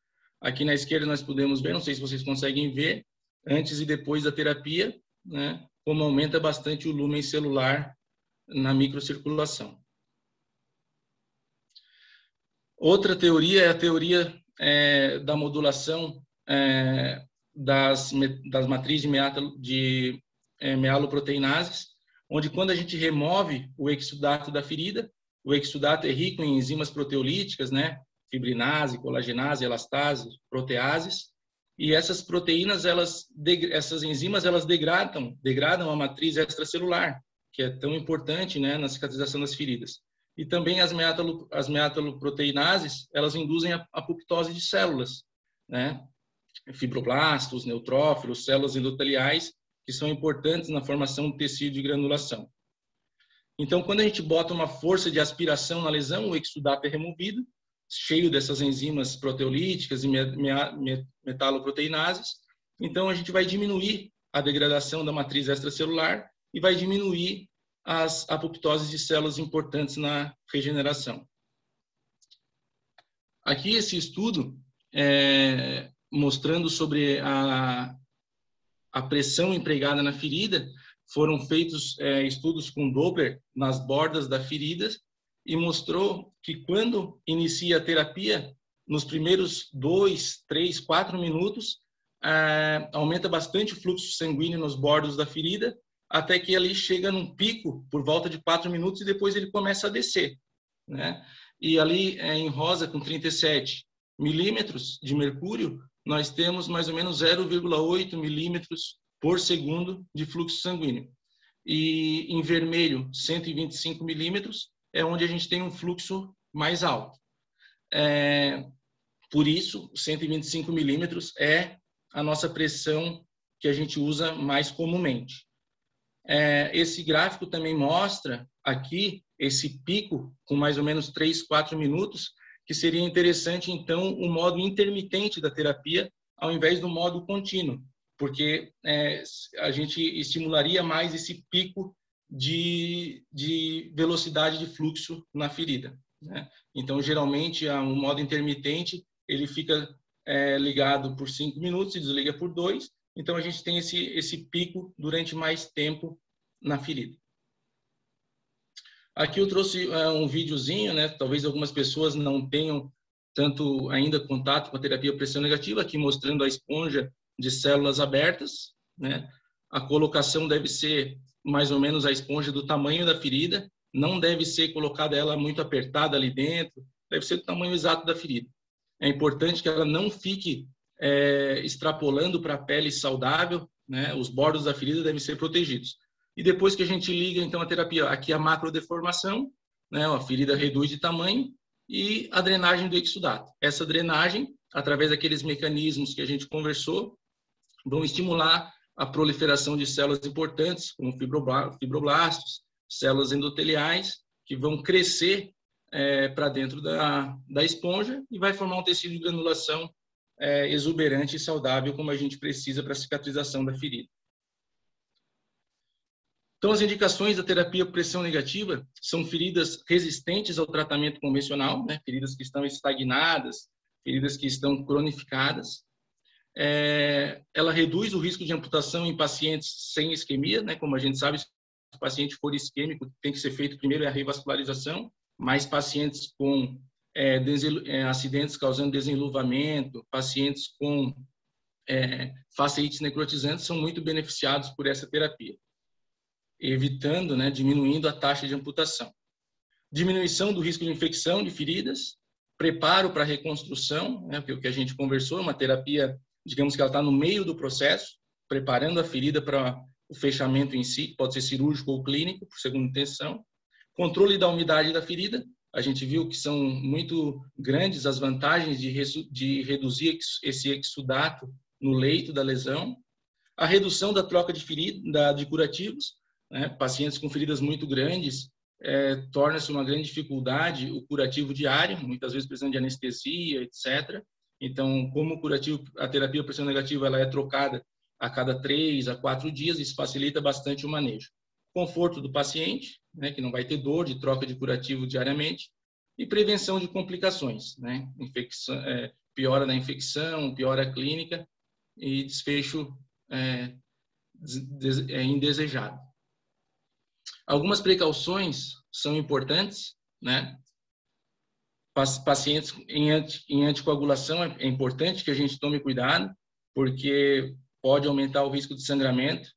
Aqui na esquerda nós podemos ver, não sei se vocês conseguem ver, antes e depois da terapia, né, como aumenta bastante o lúmen celular na microcirculação. Outra teoria é a teoria da modulação das matrizes de mealoproteinases, onde quando a gente remove o exudato da ferida, o exudato é rico em enzimas proteolíticas, né? Fibrinase, colagenase, elastase, proteases, e essas proteínas, essas enzimas, elas degradam a matriz extracelular, que é tão importante, né, na cicatrização das feridas. E também as meataloproteinases, elas induzem a apoptose de células, né? Fibroblastos, neutrófilos, células endoteliais, que são importantes na formação do tecido de granulação. Então, quando a gente bota uma força de aspiração na lesão, o exudato é removido, cheio dessas enzimas proteolíticas e metaloproteinases. Então, a gente vai diminuir a degradação da matriz extracelular e vai diminuir as apoptoses de células importantes na regeneração. Aqui esse estudo mostrando sobre a pressão empregada na ferida, foram feitos estudos com Doppler nas bordas da ferida e mostrou que quando inicia a terapia, nos primeiros 2, 3, 4 minutos, aumenta bastante o fluxo sanguíneo nos bordos da ferida, até que ali chega num pico por volta de 4 minutos e depois ele começa a descer, né? E ali em rosa, com 37 milímetros de mercúrio, nós temos mais ou menos 0,8 milímetros por segundo de fluxo sanguíneo. E em vermelho, 125 milímetros, é onde a gente tem um fluxo mais alto. Por isso, 125 milímetros é a nossa pressão que a gente usa mais comumente. Esse gráfico também mostra aqui esse pico com mais ou menos 3, 4 minutos, que seria interessante, então, o modo intermitente da terapia, ao invés do modo contínuo, porque a gente estimularia mais esse pico de velocidade de fluxo na ferida, né? Então, geralmente, o modo intermitente, ele fica ligado por 5 minutos e desliga por 2, então a gente tem esse pico durante mais tempo na ferida. Aqui eu trouxe um videozinho, né? Talvez algumas pessoas não tenham tanto ainda contato com a terapia por pressão negativa, aqui mostrando a esponja de células abertas, né? A colocação deve ser mais ou menos a esponja do tamanho da ferida, não deve ser colocada ela muito apertada ali dentro, deve ser do tamanho exato da ferida. É importante que ela não fique extrapolando para a pele saudável, né? Os bordos da ferida devem ser protegidos. E depois que a gente liga, então, a terapia, aqui a macrodeformação, né? A ferida reduz de tamanho, e a drenagem do exudato. Essa drenagem, através daqueles mecanismos que a gente conversou, vão estimular a proliferação de células importantes, como fibroblastos, células endoteliais, que vão crescer para dentro da esponja e vai formar um tecido de granulação exuberante e saudável, como a gente precisa para a cicatrização da ferida. Então, as indicações da terapia por pressão negativa são feridas resistentes ao tratamento convencional, né? Feridas que estão estagnadas, feridas que estão cronificadas. Ela reduz o risco de amputação em pacientes sem isquemia, né? Como a gente sabe, se o paciente for isquêmico, tem que ser feito primeiro a revascularização, mas pacientes com acidentes causando desenluvamento, pacientes com fasciites necrotizantes são muito beneficiados por essa terapia, evitando, né, diminuindo a taxa de amputação. Diminuição do risco de infecção de feridas, preparo para a reconstrução, né, o que a gente conversou, uma terapia, digamos que ela está no meio do processo, preparando a ferida para o fechamento em si, que pode ser cirúrgico ou clínico, por segunda intenção. Controle da umidade da ferida, a gente viu que são muito grandes as vantagens de reduzir esse exudato no leito da lesão. A redução da troca de curativos, né? Pacientes com feridas muito grandes, torna-se uma grande dificuldade o curativo diário, muitas vezes precisando de anestesia, etc. Então, como curativo, a terapia por pressão negativa ela é trocada a cada 3 a 4 dias, isso facilita bastante o manejo. Conforto do paciente, né, que não vai ter dor de troca de curativo diariamente, e prevenção de complicações, né, piora da infecção, piora clínica e desfecho indesejado. Algumas precauções são importantes, né? Pacientes em anticoagulação é importante que a gente tome cuidado, porque pode aumentar o risco de sangramento.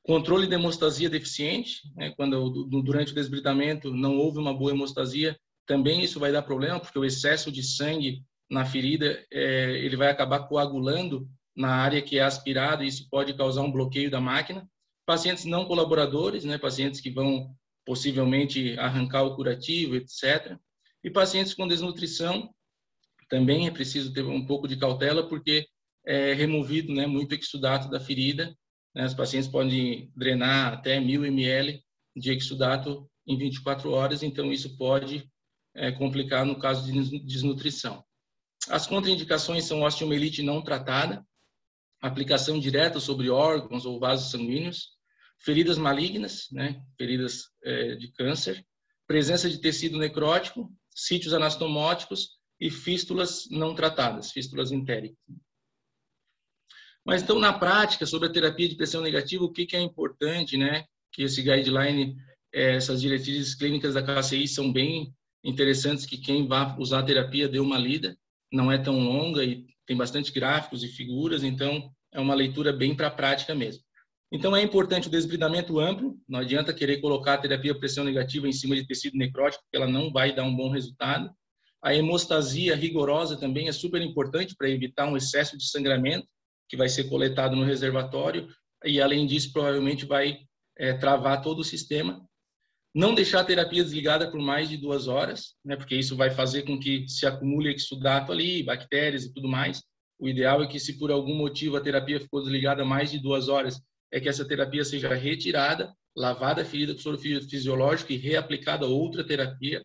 Controle de hemostasia deficiente, né? Quando durante o desbridamento não houve uma boa hemostasia, também isso vai dar problema, porque o excesso de sangue na ferida ele vai acabar coagulando na área que é aspirada, e isso pode causar um bloqueio da máquina. Pacientes não colaboradores, né? Pacientes que vão possivelmente arrancar o curativo, etc. E pacientes com desnutrição, também é preciso ter um pouco de cautela, porque é removido, né, muito exudato da ferida, né? Os pacientes podem drenar até 1000 ml de exudato em 24 horas, então isso pode complicar no caso de desnutrição. As contraindicações são osteomielite não tratada, aplicação direta sobre órgãos ou vasos sanguíneos, feridas malignas, né, feridas de câncer, presença de tecido necrótico, sítios anastomóticos e fístulas não tratadas, fístulas entéricas. Mas então, na prática, sobre a terapia de pressão negativa, o que é importante, né, que esse guideline, essas diretrizes clínicas da KCI são bem interessantes, que quem vai usar a terapia dê uma lida, não é tão longa e tem bastante gráficos e figuras, então é uma leitura bem para a prática mesmo. Então é importante o desbridamento amplo, não adianta querer colocar a terapia por pressão negativa em cima de tecido necrótico, porque ela não vai dar um bom resultado. A hemostasia rigorosa também é super importante para evitar um excesso de sangramento que vai ser coletado no reservatório, e além disso provavelmente vai travar todo o sistema. Não deixar a terapia desligada por mais de 2 horas, né, porque isso vai fazer com que se acumule exudato ali, bactérias e tudo mais. O ideal é que, se por algum motivo a terapia ficou desligada mais de 2 horas, é que essa terapia seja retirada, lavada a ferida com soro fisiológico e reaplicada outra terapia.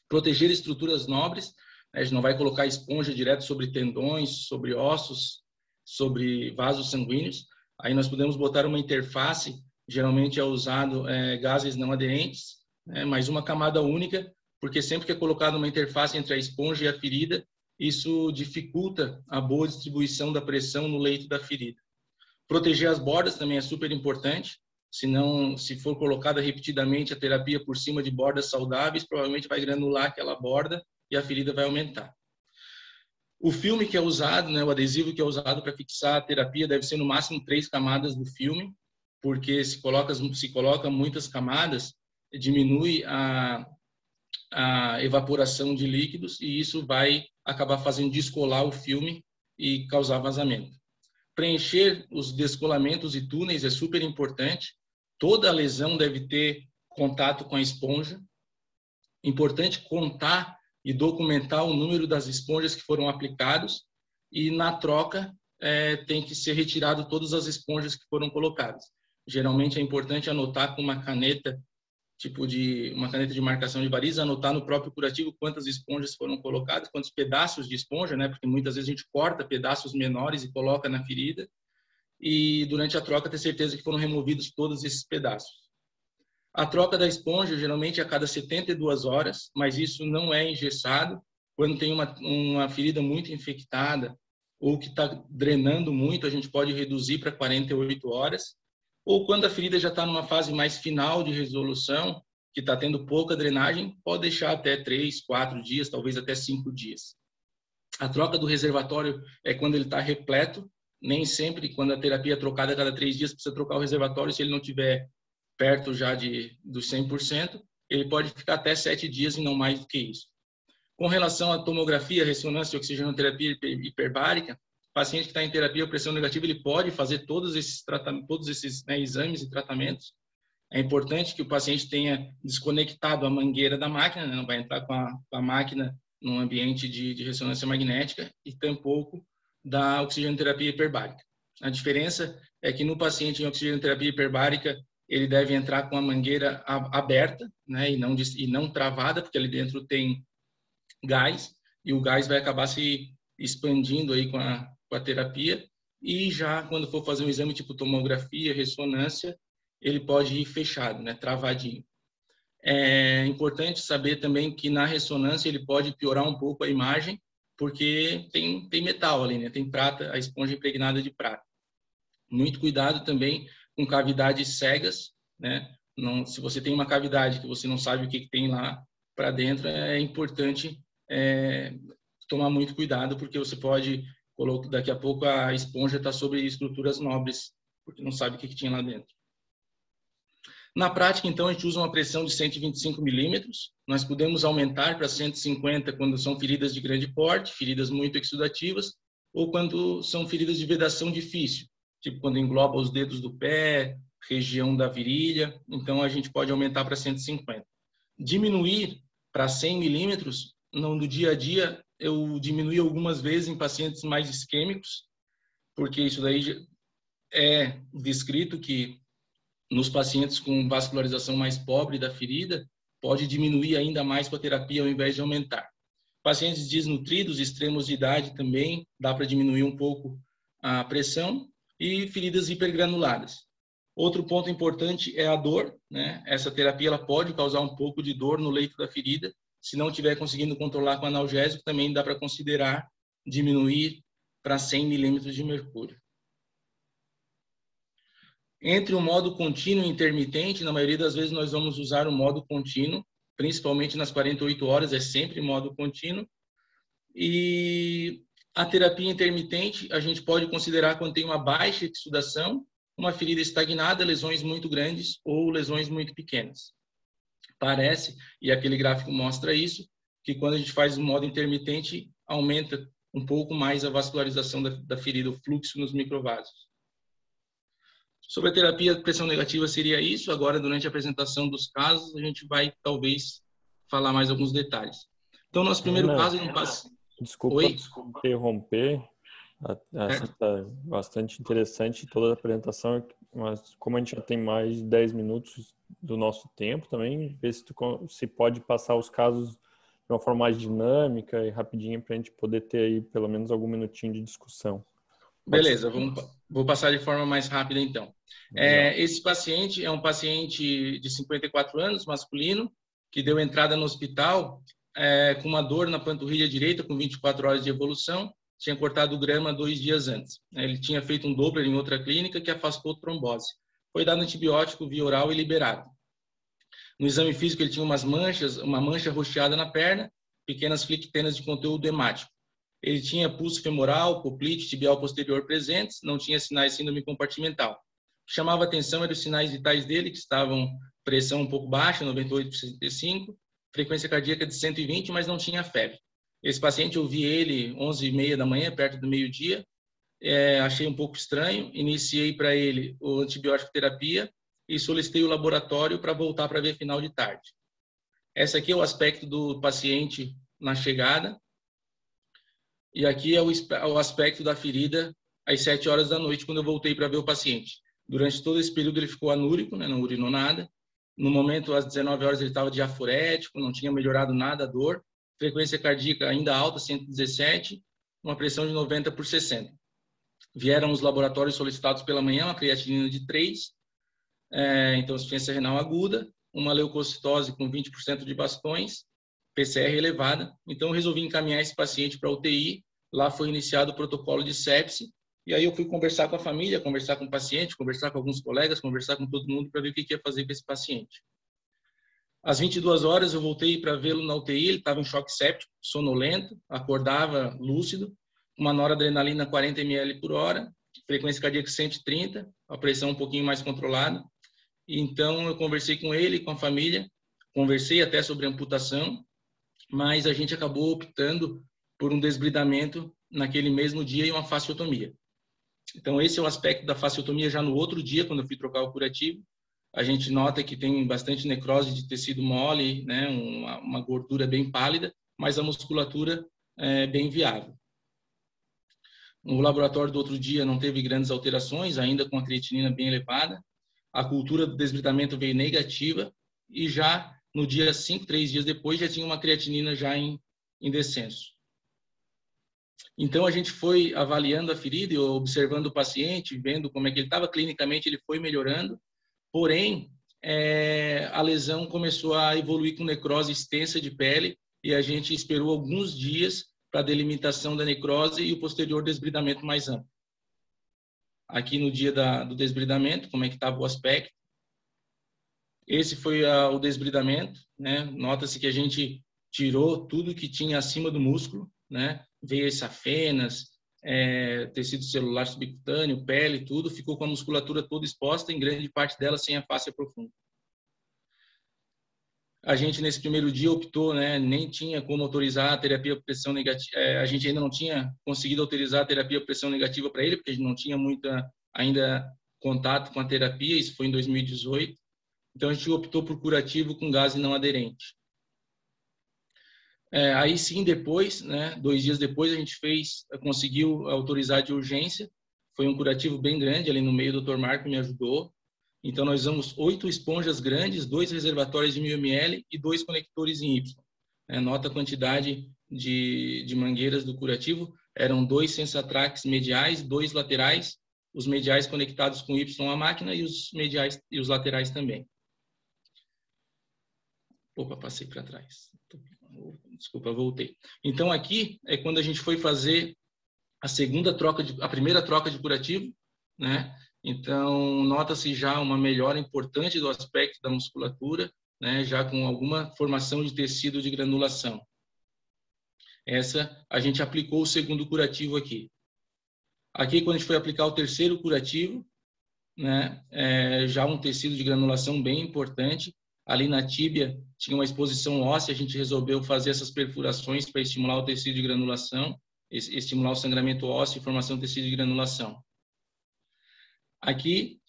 Proteger estruturas nobres, né, a gente não vai colocar esponja direto sobre tendões, sobre ossos, sobre vasos sanguíneos. Aí nós podemos botar uma interface, geralmente é usado gases não aderentes, né, mais uma camada única, porque sempre que é colocada uma interface entre a esponja e a ferida, isso dificulta a boa distribuição da pressão no leito da ferida. Proteger as bordas também é super importante, senão, se for colocada repetidamente a terapia por cima de bordas saudáveis, provavelmente vai granular aquela borda e a ferida vai aumentar. O filme que é usado, né, o adesivo que é usado para fixar a terapia deve ser no máximo 3 camadas do filme, porque se coloca muitas camadas, diminui a evaporação de líquidos e isso vai acabar fazendo descolar o filme e causar vazamento. Preencher os descolamentos e túneis é super importante. Toda a lesão deve ter contato com a esponja. Importante contar e documentar o número das esponjas que foram aplicadas e, na troca, tem que ser retirado todas as esponjas que foram colocadas. Geralmente é importante anotar com uma caneta, uma caneta de marcação de variz, anotar no próprio curativo quantas esponjas foram colocadas, quantos pedaços de esponja, né? Porque muitas vezes a gente corta pedaços menores e coloca na ferida, e durante a troca ter certeza que foram removidos todos esses pedaços. A troca da esponja, geralmente, a cada 72 horas, mas isso não é engessado. Quando tem uma ferida muito infectada ou que está drenando muito, a gente pode reduzir para 48 horas. Ou quando a ferida já está numa fase mais final de resolução, que está tendo pouca drenagem, pode deixar até 3, 4 dias, talvez até 5 dias. A troca do reservatório é quando ele está repleto. Nem sempre, quando a terapia é trocada a cada 3 dias, precisa trocar o reservatório. Se ele não tiver perto já dos 100%, ele pode ficar até 7 dias e não mais do que isso. Com relação à tomografia, ressonância e oxigenoterapia hiperbárica, o paciente que está em terapia ou pressão negativa, ele pode fazer todos esses exames e tratamentos. É importante que o paciente tenha desconectado a mangueira da máquina, né? Não vai entrar com a máquina num ambiente de ressonância magnética, e tampouco da oxigenoterapia hiperbárica. A diferença é que no paciente em oxigenoterapia hiperbárica, ele deve entrar com a mangueira aberta, né? e não travada, porque ali dentro tem gás, e o gás vai acabar se expandindo aí com a terapia. E já quando for fazer um exame tipo tomografia, ressonância, ele pode ir fechado, né? Travadinho. É importante saber também que na ressonância ele pode piorar um pouco a imagem, porque tem metal ali, né? Tem prata, a esponja impregnada de prata. Muito cuidado também com cavidades cegas, né? Não, se você tem uma cavidade que você não sabe o que tem lá para dentro, é importante tomar muito cuidado, porque você pode colocar, daqui a pouco a esponja está sobre estruturas nobres, porque não sabe o que tinha lá dentro. Na prática, então, a gente usa uma pressão de 125 milímetros. Nós podemos aumentar para 150 quando são feridas de grande porte, feridas muito exudativas, ou quando são feridas de vedação difícil, tipo quando engloba os dedos do pé, região da virilha. Então, a gente pode aumentar para 150. Diminuir para 100 milímetros, no dia a dia, eu diminui algumas vezes em pacientes mais isquêmicos, porque isso daí é descrito que nos pacientes com vascularização mais pobre da ferida, pode diminuir ainda mais com a terapia ao invés de aumentar. Pacientes desnutridos, extremos de idade também, dá para diminuir um pouco a pressão, e feridas hipergranuladas. Outro ponto importante é a dor, né? Essa terapia ela pode causar um pouco de dor no leito da ferida. Se não estiver conseguindo controlar com analgésico, também dá para considerar diminuir para 100 milímetros de mercúrio. Entre o modo contínuo e intermitente, na maioria das vezes nós vamos usar o modo contínuo, principalmente nas 48 horas, é sempre modo contínuo. E a terapia intermitente, a gente pode considerar quando tem uma baixa exudação, uma ferida estagnada, lesões muito grandes ou lesões muito pequenas. Parece, e aquele gráfico mostra isso, que quando a gente faz o modo intermitente, aumenta um pouco mais a vascularização da ferida, o fluxo nos microvasos. Sobre a terapia de pressão negativa seria isso. Agora, durante a apresentação dos casos, a gente vai, talvez, falar mais alguns detalhes. Então, nosso primeiro caso... Desculpa interromper. Essa está bastante interessante toda a apresentação, mas como a gente já tem mais de 10 minutos do nosso tempo também, ver se pode passar os casos de uma forma mais dinâmica e rapidinha para a gente poder ter aí pelo menos algum minutinho de discussão. Beleza, vou passar de forma mais rápida então. Esse paciente é um paciente de 54 anos, masculino, que deu entrada no hospital com uma dor na panturrilha direita, com 24 horas de evolução, tinha cortado grama 2 dias antes. Ele tinha feito um Doppler em outra clínica que afastou trombose. Foi dado antibiótico via oral e liberado. No exame físico ele tinha uma mancha roxeada na perna, pequenas flictenas de conteúdo hemático. Ele tinha pulso femoral, poplite, tibial posterior presentes, não tinha sinais de síndrome compartimental. O que chamava atenção eram os sinais vitais dele, que estavam pressão um pouco baixa, 98/65, frequência cardíaca de 120, mas não tinha febre. Esse paciente, eu vi ele 11h30 da manhã, perto do meio-dia, achei um pouco estranho, iniciei para ele o antibiótico terapia e solicitei o laboratório para voltar para ver final de tarde. Esse aqui é o aspecto do paciente na chegada. E aqui é o aspecto da ferida às 7 horas da noite, quando eu voltei para ver o paciente. Durante todo esse período ele ficou anúrico, né, não urinou nada. No momento, às 19 horas, ele estava diaforético, não tinha melhorado nada a dor. Frequência cardíaca ainda alta, 117, uma pressão de 90/60. Vieram os laboratórios solicitados pela manhã, uma creatinina de 3, então insuficiência renal aguda, uma leucocitose com 20% de bastões, PCR elevada. Então, eu resolvi encaminhar esse paciente para a UTI. Lá foi iniciado o protocolo de sepse. E aí eu fui conversar com a família, conversar com o paciente, conversar com alguns colegas, conversar com todo mundo para ver o que ia fazer com esse paciente. Às 22 horas eu voltei para vê-lo na UTI, ele estava em choque séptico, sonolento, acordava lúcido, uma noradrenalina 40 ml por hora, frequência cardíaca 130, a pressão um pouquinho mais controlada. E então eu conversei com ele, com a família, conversei até sobre amputação, mas a gente acabou optando por um desbridamento naquele mesmo dia e uma fasciotomia. Então esse é o aspecto da fasciotomia já no outro dia, quando eu fui trocar o curativo. A gente nota que tem bastante necrose de tecido mole, né, uma gordura bem pálida, mas a musculatura é bem viável. No laboratório do outro dia não teve grandes alterações, ainda com a creatinina bem elevada. A cultura do desbridamento veio negativa e já no dia 5, 3 dias depois, já tinha uma creatinina já em descenso. Então, a gente foi avaliando a ferida e observando o paciente, vendo como é que ele estava. Clinicamente, ele foi melhorando. Porém, a lesão começou a evoluir com necrose extensa de pele e a gente esperou alguns dias para a delimitação da necrose e o posterior desbridamento mais amplo. Aqui no dia do desbridamento, como é que estava o aspecto. Esse foi o desbridamento, né? Nota-se que a gente tirou tudo que tinha acima do músculo, né? Veias safenas, tecido celular subcutâneo, pele, tudo, ficou com a musculatura toda exposta, em grande parte dela sem a fáscia profunda. A gente, nesse primeiro dia, optou, né, nem tinha como autorizar a terapia por pressão negativa, a gente ainda não tinha conseguido autorizar a terapia por pressão negativa para ele, porque a gente não tinha ainda contato com a terapia, isso foi em 2018. Então, a gente optou por curativo com gase não aderente. Aí sim, depois, né, 2 dias depois, a gente conseguiu autorizar de urgência. Foi um curativo bem grande, ali no meio o Dr. Marco me ajudou. Então, nós usamos 8 esponjas grandes, 2 reservatórios de 1000 ml e 2 conectores em Y. Nota a quantidade de mangueiras do curativo. Eram 2 Sensatrax mediais, 2 laterais, os mediais conectados com Y à máquina e os mediais e os laterais também. Opa, passei para trás. Desculpa, voltei. Então, aqui é quando a gente foi fazer a primeira troca de curativo, né? Então, nota-se já uma melhora importante do aspecto da musculatura, né? Já com alguma formação de tecido de granulação. A gente aplicou o segundo curativo aqui. Aqui, quando a gente foi aplicar o terceiro curativo, né? Já um tecido de granulação bem importante. Ali na tíbia tinha uma exposição óssea, a gente resolveu fazer essas perfurações para estimular o tecido de granulação, estimular o sangramento ósseo e formação de tecido de granulação. Aqui,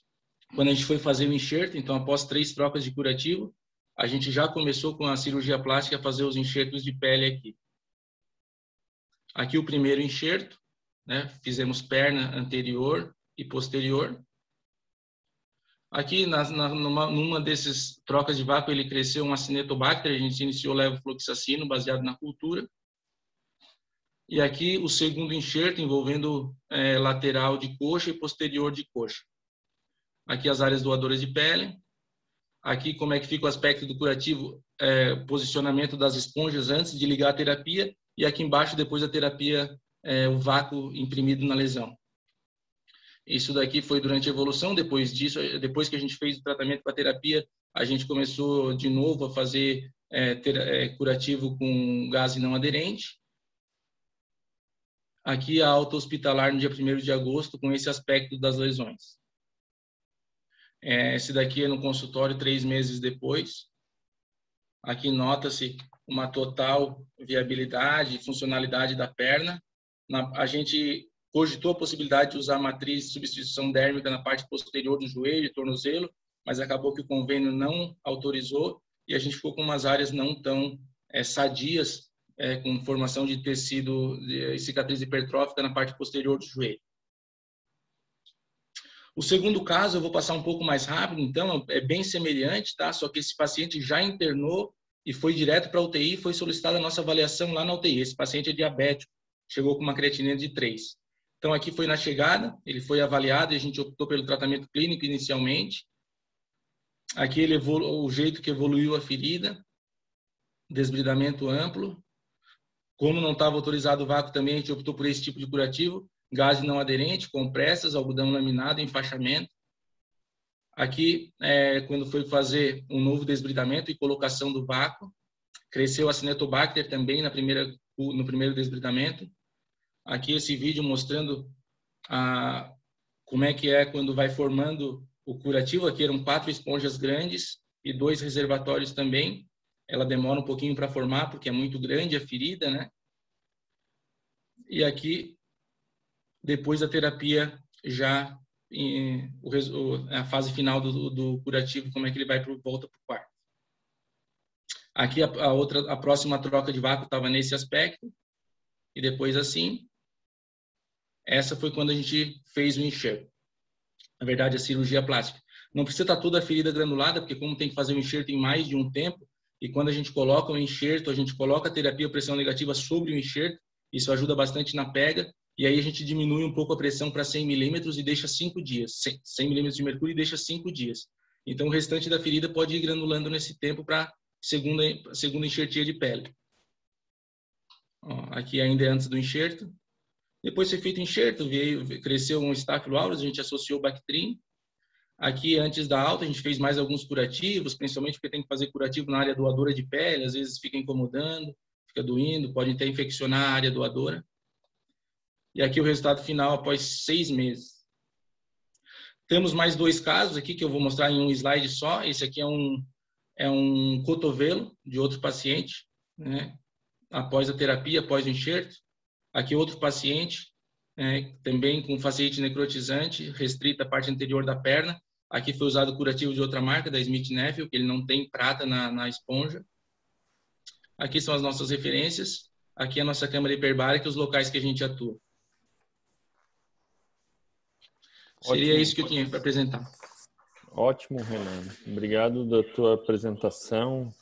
quando a gente foi fazer o enxerto, então após 3 trocas de curativo, a gente já começou com a cirurgia plástica a fazer os enxertos de pele aqui. Aqui o primeiro enxerto, né? Fizemos perna anterior e posterior. Aqui, numa dessas trocas de vácuo, ele cresceu um Acinetobacter, a gente iniciou levofloxacino, baseado na cultura. E aqui, o segundo enxerto, envolvendo lateral de coxa e posterior de coxa. Aqui, as áreas doadoras de pele. Aqui, como é que fica o aspecto do curativo, posicionamento das esponjas antes de ligar a terapia. E aqui embaixo, depois da terapia, o vácuo imprimido na lesão. Isso daqui foi durante a evolução. Depois disso, depois que a gente fez o tratamento com a terapia, a gente começou de novo a fazer curativo com gase não aderente. Aqui a alta hospitalar no dia 1º de agosto com esse aspecto das lesões. Esse daqui é no consultório 3 meses depois. Aqui nota-se uma total viabilidade e funcionalidade da perna. A gente cogitou a possibilidade de usar a matriz de substituição dérmica na parte posterior do joelho e tornozelo, mas acabou que o convênio não autorizou e a gente ficou com umas áreas não tão sadias, com formação de tecido de cicatriz hipertrófica na parte posterior do joelho. O segundo caso, eu vou passar um pouco mais rápido, então, é bem semelhante, tá? Só que esse paciente já internou e foi direto para a UTI e foi solicitada a nossa avaliação lá na UTI. Esse paciente é diabético, chegou com uma creatinina de 3. Então, aqui foi na chegada, ele foi avaliado e a gente optou pelo tratamento clínico inicialmente. Aqui o jeito que evoluiu a ferida, desbridamento amplo. Como não estava autorizado o vácuo também, a gente optou por esse tipo de curativo, gás não aderente, compressas, algodão laminado, enfaixamento. Aqui, quando foi fazer um novo desbridamento e colocação do vácuo, cresceu a Acinetobacter também no primeiro desbridamento. Aqui esse vídeo mostrando como é que é quando vai formando o curativo. Aqui eram 4 esponjas grandes e 2 reservatórios também. Ela demora um pouquinho para formar, porque é muito grande a ferida, né? E aqui, depois da terapia, já a fase final do curativo, como é que ele vai volta para o quarto. Aqui a próxima troca de vácuo estava nesse aspecto, e depois assim. Essa foi quando a gente fez o enxerto. Na verdade, a cirurgia plástica. Não precisa estar toda a ferida granulada, porque como tem que fazer o enxerto em mais de um tempo, e quando a gente coloca o enxerto, a gente coloca a terapia pressão negativa sobre o enxerto, isso ajuda bastante na pega, e aí a gente diminui um pouco a pressão para 100 milímetros e deixa 5 dias. 100 milímetros de mercúrio e deixa 5 dias. Então, o restante da ferida pode ir granulando nesse tempo para segunda enxertia de pele. Ó, aqui ainda é antes do enxerto. Depois foi feito o enxerto, cresceu um Staphylo aureus, a gente associou o Bactrim. Aqui, antes da alta, a gente fez mais alguns curativos, principalmente porque tem que fazer curativo na área doadora de pele, às vezes fica incomodando, fica doendo, pode até infeccionar a área doadora. E aqui o resultado final após 6 meses. Temos mais 2 casos aqui que eu vou mostrar em um slide só. Esse aqui é um cotovelo de outro paciente, né? Após a terapia, após o enxerto. Aqui outro paciente, também com fasciite necrotizante, restrita a parte anterior da perna. Aqui foi usado curativo de outra marca, da Smith Nephew, que ele não tem prata na esponja. Aqui são as nossas referências. Aqui é a nossa câmara hiperbárica e os locais que a gente atua. Seria Ótimo. isso que eu tinha para apresentar. Ótimo, Renan. Obrigado da tua apresentação.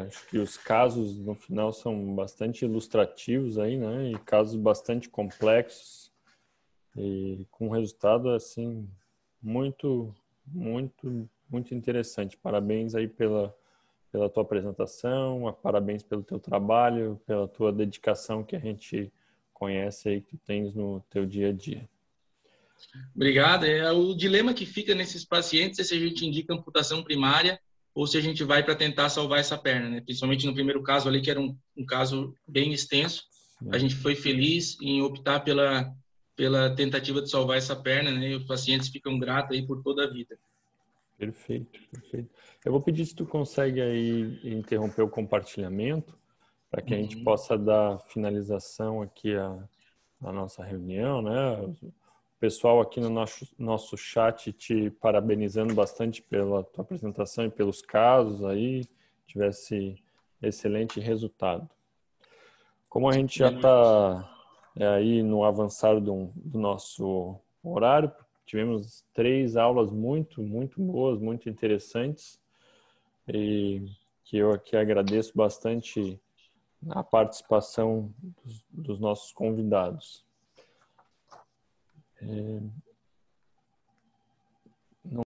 Acho que os casos no final são bastante ilustrativos aí, né? E casos bastante complexos e com resultado assim muito interessante. Parabéns aí pela tua apresentação, parabéns pelo teu trabalho, pela tua dedicação que a gente conhece aí que tu tens no teu dia a dia. Obrigado. O dilema que fica nesses pacientes é se a gente indica amputação primária ou se a gente vai para tentar salvar essa perna, né? Principalmente no primeiro caso ali, que era um caso bem extenso. A gente foi feliz em optar pela tentativa de salvar essa perna, né? E os pacientes ficam gratos aí por toda a vida. Perfeito, perfeito. Eu vou pedir se tu consegue aí interromper o compartilhamento para que a gente possa dar finalização aqui à nossa reunião, né? O pessoal aqui no nosso chat te parabenizando bastante pela tua apresentação e pelos casos aí, tivesse excelente resultado. Como a gente já está aí no avançar do nosso horário, tivemos 3 aulas muito boas, muito interessantes, e que eu aqui agradeço bastante a participação dos nossos convidados.